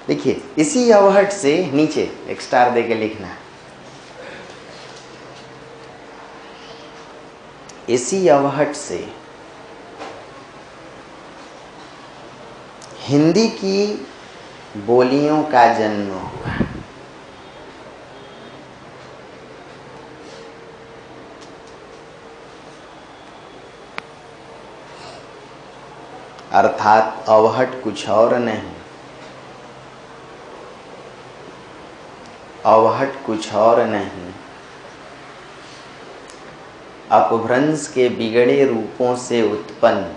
S1: देखिए, इसी अवहट से नीचे एक स्टार दे के लिखना। इसी अवहट से हिंदी की बोलियों का जन्म हुआ। अर्थात अवहट कुछ और नहीं, अवहट कुछ और नहीं, अपभ्रंश के बिगड़े रूपों से उत्पन्न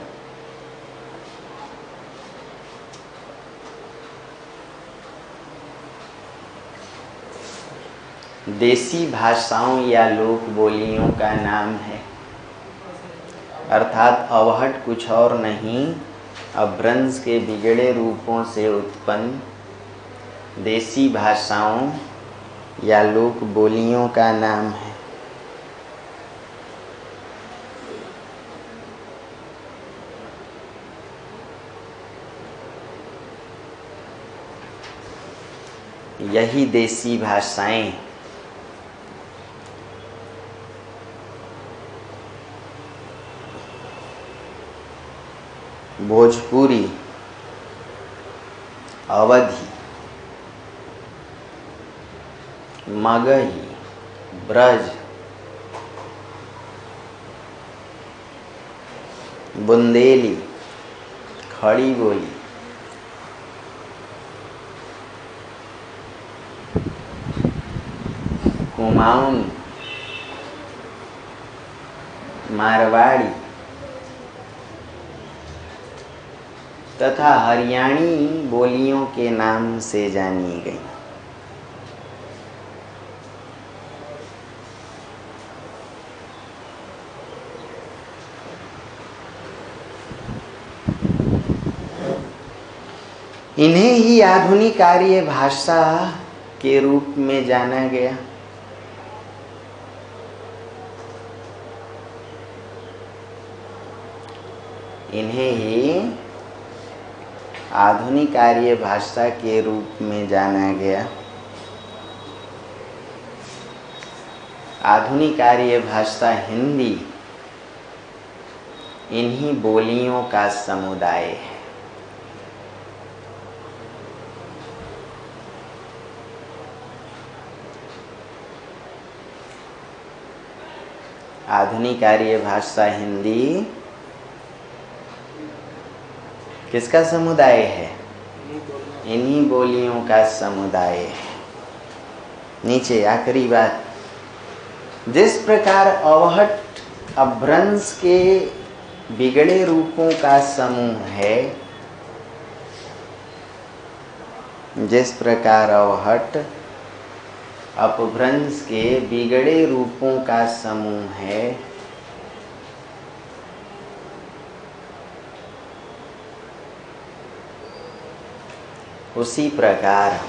S1: देसी भाषाओं या लोक बोलियों का नाम है। अर्थात अवहट कुछ और नहीं, अपभ्रंश के बिगड़े रूपों से उत्पन्न देसी भाषाओं या लोक बोलियों का नाम है। यही देसी भाषाएं भोजपुरी, अवधी, मगही, ब्रज, बुंदेली, खड़ी बोली, कुमाऊनी, मारवाड़ी तथा हरियाणी बोलियों के नाम से जानी गई। इन्हें ही आधुनिक आर्य भाषा के रूप में जाना गया। इन्हें ही आधुनिक आर्य भाषा के रूप में जाना गया। आधुनिक आर्य भाषा हिंदी इन्हीं बोलियों का समुदाय है। आधुनिक आर्य भाषा हिंदी किसका समुदाय है? इन्हीं बोलियों का समुदाय है। नीचे आखिरी बात, जिस प्रकार अवहट अपभ्रंश के बिगड़े रूपों का समूह है, जिस प्रकार अवहट अपभ्रंश के बिगड़े रूपों का समूह है, उसी प्रकार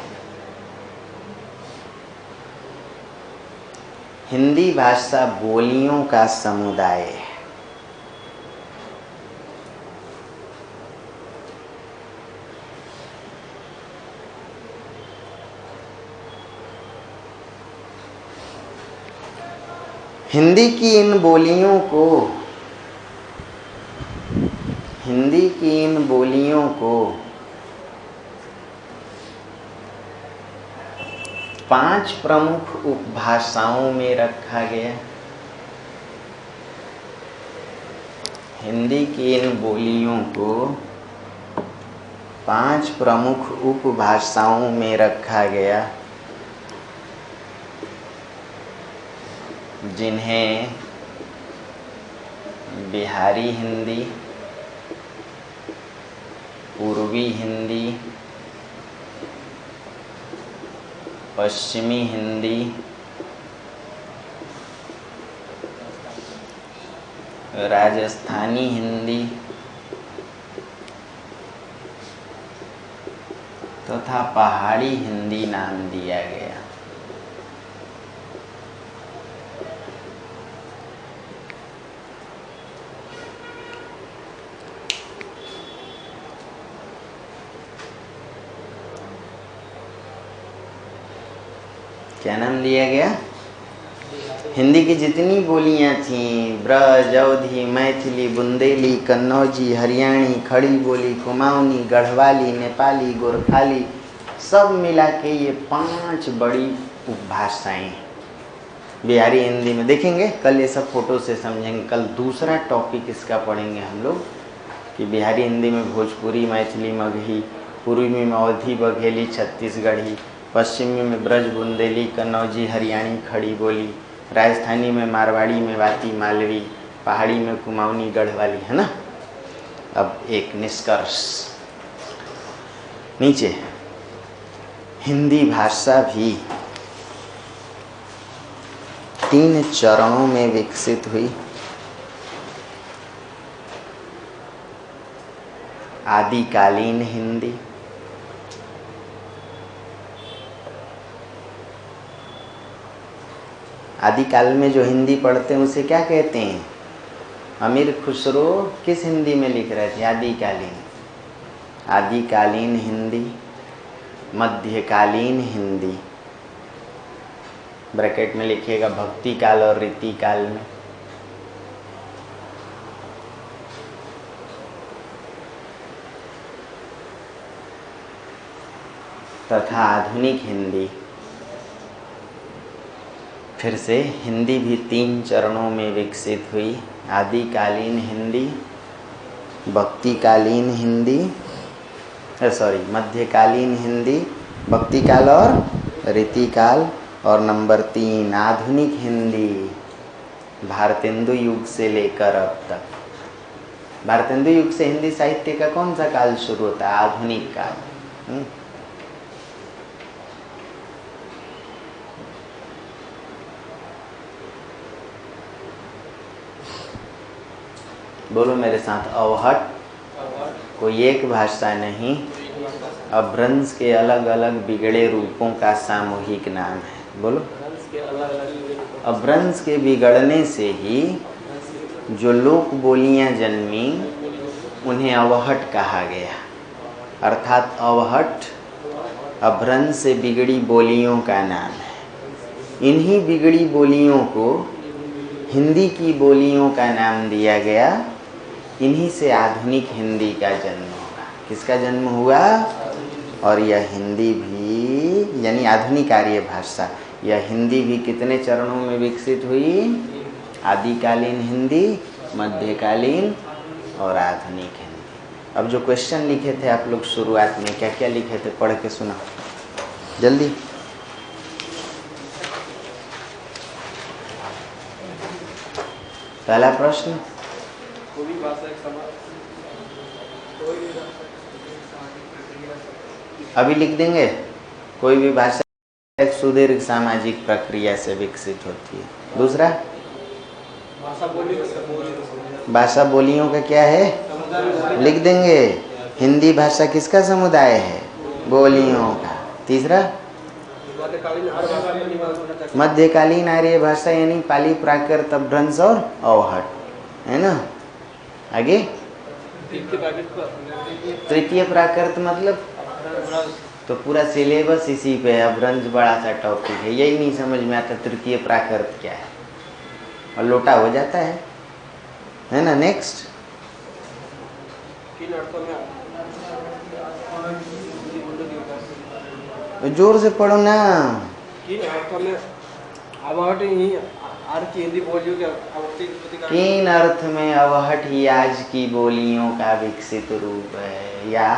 S1: हिंदी भाषा बोलियों का समुदाय है। हिंदी की इन बोलियों को 5 प्रमुख उपभाषाओं में रखा गया। हिंदी की इन बोलियों को 5 प्रमुख उपभाषाओं में रखा गया, जिन्हें बिहारी हिंदी, पूर्वी हिंदी, पश्चिमी हिंदी, राजस्थानी हिंदी तथा पहाड़ी हिंदी नाम दिया गया। क्या नाम दिया गया? हिंदी की जितनी बोलियां थीं, ब्रज, अवधी, मैथिली, बुंदेली, कन्नौजी, हरियाणी, खड़ी बोली, कुमाऊनी, गढ़वाली, नेपाली, गोरखाली, सब मिला के ये 5 बड़ी उपभाषाएं हैं। बिहारी हिंदी में देखेंगे, कल ये सब फोटो से समझेंगे। कल दूसरा टॉपिक इसका पढ़ेंगे हम लोग कि बिहारी हिंदी में भोजपुरी, मैथिली, मगही, पूर्वी में अवधी, बघेली, छत्तीसगढ़ी, पश्चिमी में ब्रज, बुंदेली, कन्नौजी, हरियाणी, खड़ी बोली, राजस्थानी में मारवाड़ी, मेवाती, मालवी, पहाड़ी में कुमाऊनी, गढ़वाली, है ना। अब एक निष्कर्ष नीचे, हिंदी भाषा भी 3 चरणों में विकसित हुई। आदिकालीन हिंदी, आदिकाल में जो हिंदी पढ़ते हैं उसे क्या कहते हैं? अमीर खुसरो किस हिंदी में लिख रहे थे? आदिकालीन। आदिकालीन हिंदी, मध्यकालीन हिंदी, ब्रैकेट में लिखिएगा भक्ति काल और रीति काल में, तथा आधुनिक हिंदी। फिर से हिंदी भी 3 चरणों में विकसित हुई। आदिकालीन हिंदी, भक्तिकालीन हिंदी, मध्यकालीन हिंदी, भक्तिकाल और रीतिकाल, और नंबर 3 आधुनिक हिंदी, भारतेंदु युग से लेकर अब तक। भारतेंदु युग से हिंदी साहित्य का कौन सा काल शुरू होता है? आधुनिक काल। बोलो मेरे साथ, अवहट कोई एक भाषा नहीं, अपभ्रंश के अलग अलग बिगड़े रूपों का सामूहिक नाम है। बोलो, अपभ्रंश के बिगड़ने से ही जो लोक बोलियां जन्मी उन्हें अवहट कहा गया। अर्थात अवहट अपभ्रंश से बिगड़ी बोलियों का नाम है। इन्हीं बिगड़ी बोलियों को हिंदी की बोलियों का नाम दिया गया। इन्हीं से आधुनिक हिंदी का जन्म हुआ। किसका जन्म हुआ? और यह हिंदी भी, यानी आधुनिक आर्य भाषा, यह हिंदी भी कितने चरणों में विकसित हुई? आदिकालीन हिंदी, मध्यकालीन और आधुनिक हिंदी। अब जो क्वेश्चन लिखे थे आप लोग शुरुआत में, क्या क्या लिखे थे? पढ़ के सुना जल्दी। पहला प्रश्न, अभी लिख देंगे। कोई भी भाषा एक सुदीर्घ सामाजिक प्रक्रिया से विकसित होती है। दूसरा, भाषा बोलियों का क्या है? लिख देंगे। हिंदी भाषा किसका समुदाय है? बोलियों का। तीसरा, मध्यकालीन आर्य भाषा यानी पाली, प्राकृत, अपभ्रंश और अवहट, है ना। आगे, तृतीय प्राकृत मतलब, तो पूरा सिलेबस इसी पे है। अपभ्रंश बड़ा सा टॉपिक है, यही नहीं समझ में आता तृतीय प्राकृत क्या है, और लोटा हो जाता है ना। नेक्स्ट, जोर से पढ़ो ना। किन अर्थ में अवहट ही आज की बोलियों का विकसित रूप है, या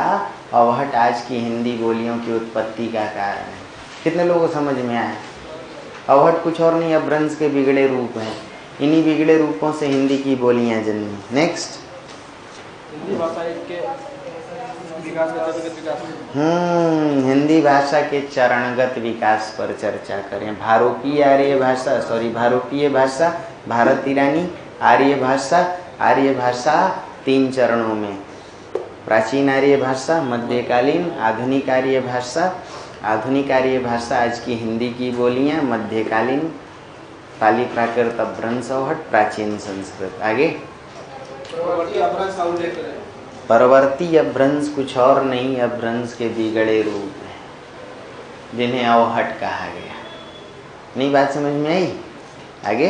S1: अवहट आज की हिंदी बोलियों की उत्पत्ति का कारण है? कितने लोगों को समझ में आया? अवहट कुछ और नहीं, अपभ्रंश के बिगड़े रूप हैं। इन्हीं बिगड़े रूपों से हिंदी की बोलियां जन्मी। नेक्स्ट,
S2: हिंदी भाषा के विकास में
S1: हिंदी भाषा के चरणगत विकास पर चर्चा करें। भारोपीय आर्य भाषा, भारोपीय भाषा, भारत ईरानी, आर्य भाषा 3 चरणों में। प्राचीन आर्य भाषा, मध्यकालीन, आधुनिक आर्य भाषा। आधुनिक आर्य भाषा आज की हिंदी की बोलियां, मध्यकालीन पाली, प्राकृत, अपभ्रंश, अवहट, प्राचीन संस्कृत। आगे, परवर्ती अपभ्रंश कुछ और नहीं, अपभ्रंश के बिगड़े रूप हैं जिन्हें अवहट कहा गया। नहीं बात समझ में आई? आगे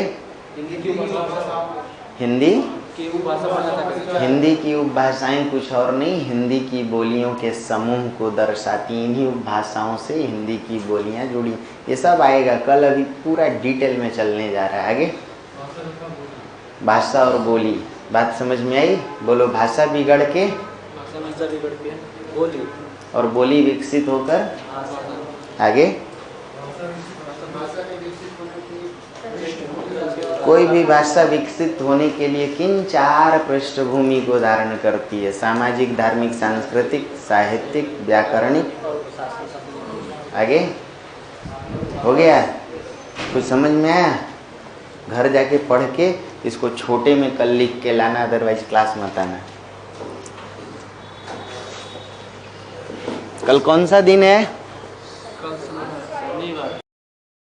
S2: हिंदी की उपभाषा
S1: हिंदी
S2: की उपभाषा बनाता है।
S1: हिंदी की उपभाषाएं कुछ और नहीं, हिंदी की बोलियों के समूह को दर्शाती। इन्हीं उपभाषाओं से हिंदी की बोलियां जुड़ी। ये सब आएगा कल, अभी पूरा डिटेल में चलने जा रहा है। आगे भाषा और बोली, बात समझ में आई? बोलो, भाषा बिगड़ के
S2: भाषा बिगड़ के बोली
S1: और बोली विकसित होकर आगे कोई भी भाषा विकसित होने के लिए किन 4 पृष्ठभूमि को धारण करती है? सामाजिक, धार्मिक, सांस्कृतिक, साहित्यिक, व्याकरणिक। आगे हो गया? कुछ समझ में आया? घर जाके पढ़ के इसको छोटे में कल लिख के लाना, अदरवाइज क्लास मत आना। कल कौन सा दिन है?
S2: कल